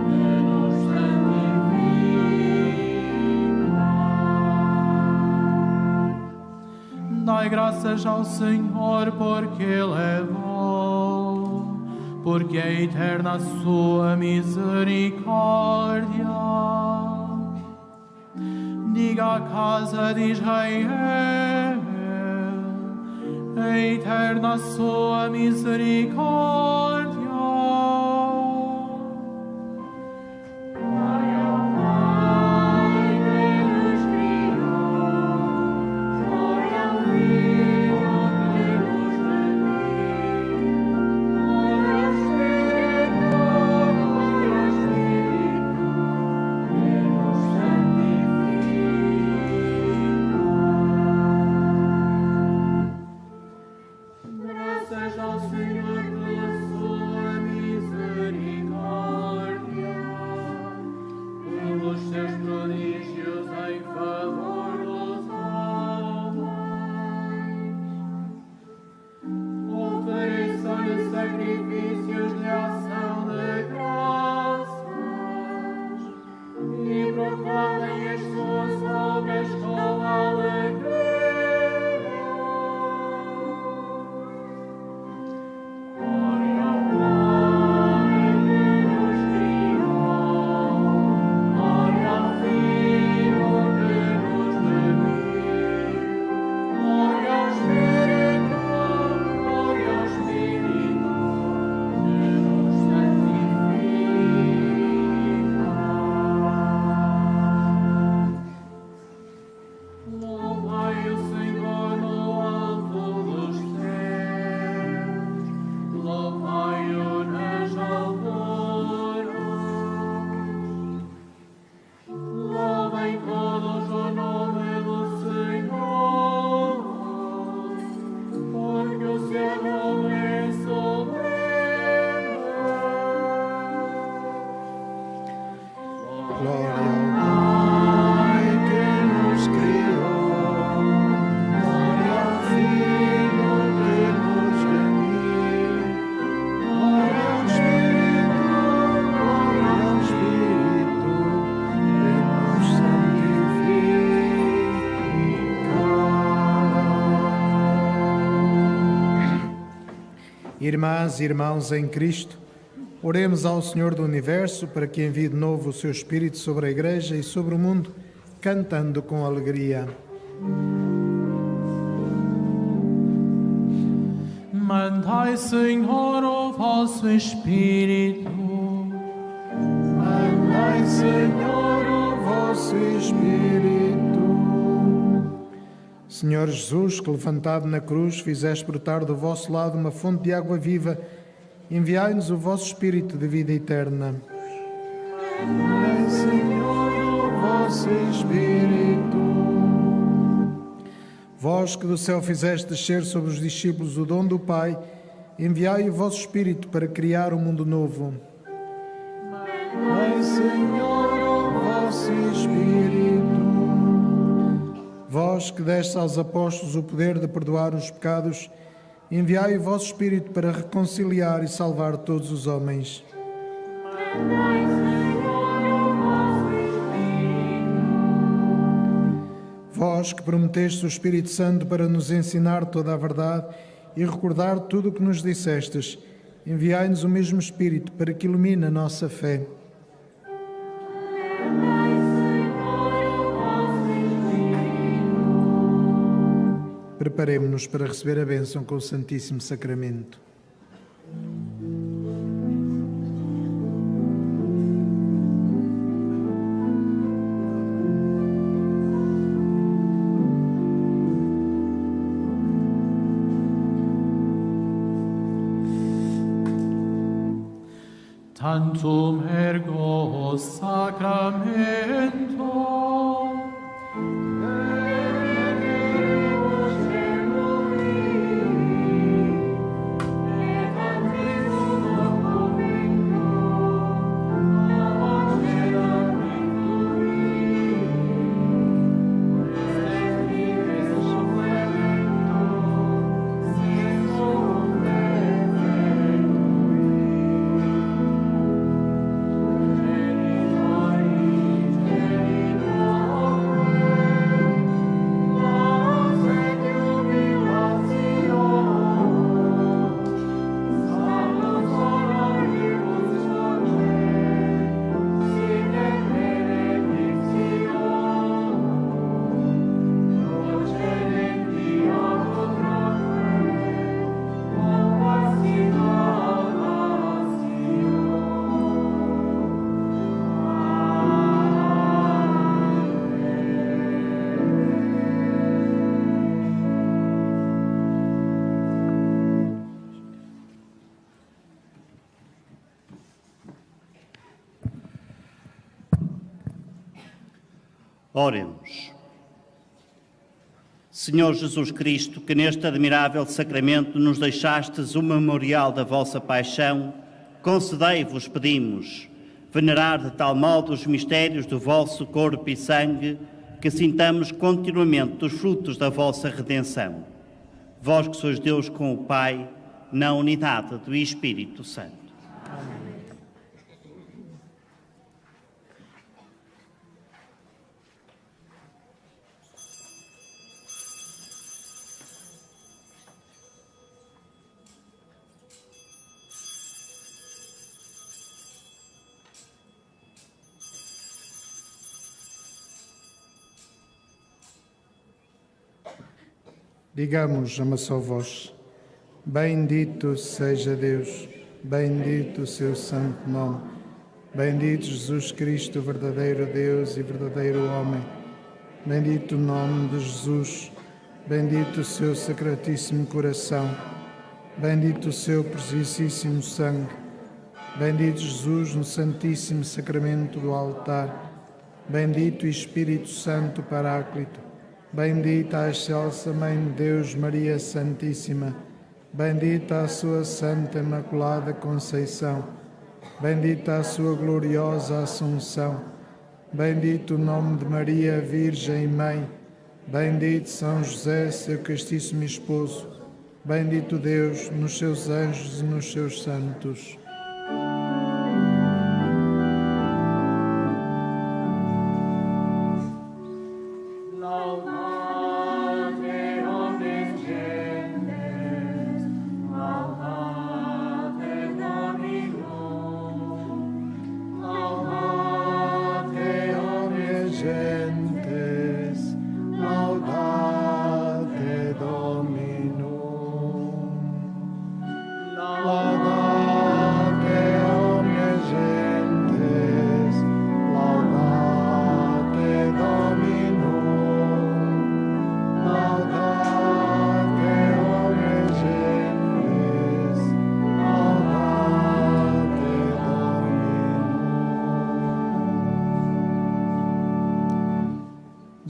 que nos santifica. Dai graças ao Senhor porque Ele é bom, porque é eterna a sua misericórdia. Diga à casa de Israel, é eterna a sua misericórdia. Glória ao Pai que nos criou, glória ao Filho que nos redimiu, glória ao Espírito que nos santifica. Graças ao Senhor pela sua misericórdia, pelos seus prodígios em favor dos homens. Ofereçam-lhe sacrifícios de ação de graças e proclamem as suas obras com alegria. Glória ao Pai que nos criou, glória ao Filho que nos redimiu, glória ao Espírito que nos santifica. Louvai o Senhor no alto dos céus, louvai-o nas Irmãs e irmãos em Cristo, oremos ao Senhor do Universo para que envie de novo o seu Espírito sobre a Igreja e sobre o mundo, cantando com alegria. Mandai, Senhor, o vosso Espírito. Mandai, Senhor, o vosso Espírito. Senhor Jesus, que levantado na cruz fizeste brotar do vosso lado uma fonte de água viva, enviai-nos o vosso Espírito de vida eterna. Mandai, Senhor, o vosso Espírito. Vós que do céu fizeste descer sobre os discípulos o dom do Pai, enviai o vosso Espírito para criar um mundo novo. Mandai, Senhor, o vosso Espírito. Vós que deste aos apóstolos o poder de perdoar os pecados, enviai o vosso Espírito para reconciliar e salvar todos os homens. Mandai, Senhor, o vosso Espírito. Vós que prometeste o Espírito Santo para nos ensinar toda a verdade e recordar tudo o que nos dissestes, enviai-nos o mesmo Espírito para que ilumine a nossa fé. Preparemo-nos para receber a bênção com o Santíssimo Sacramento. Tantum ergo sacramento. Oremos. Senhor Jesus Cristo, que neste admirável sacramento nos deixastes o memorial da vossa paixão, concedei-vos, pedimos, venerar de tal modo os mistérios do vosso corpo e sangue, que sintamos continuamente os frutos da vossa redenção. Vós que sois Deus com o Pai, na unidade do Espírito Santo. Amém. Digamos a uma só voz: bendito seja Deus, bendito o seu santo nome, bendito Jesus Cristo, verdadeiro Deus e verdadeiro homem, bendito o nome de Jesus, bendito o seu sacratíssimo coração, bendito o seu preciosíssimo sangue, bendito Jesus no santíssimo sacramento do altar, bendito o Espírito Santo Paráclito, bendita a excelsa Mãe de Deus, Maria Santíssima, bendita a sua Santa Imaculada Conceição, bendita a sua gloriosa Assunção, bendito o nome de Maria, Virgem e Mãe, bendito São José, seu castíssimo esposo, bendito Deus nos seus anjos e nos seus santos. Laudate omnes gentes, laudate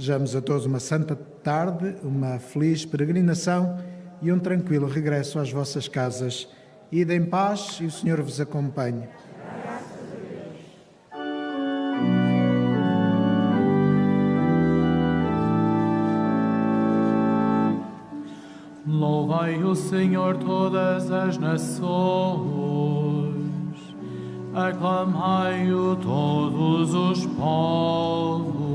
Desejamos a todos uma santa tarde, uma feliz peregrinação e um tranquilo regresso às vossas casas. Ide em paz e o Senhor vos acompanhe. Louvai o Senhor todas as nações, aclamai-o todos os povos.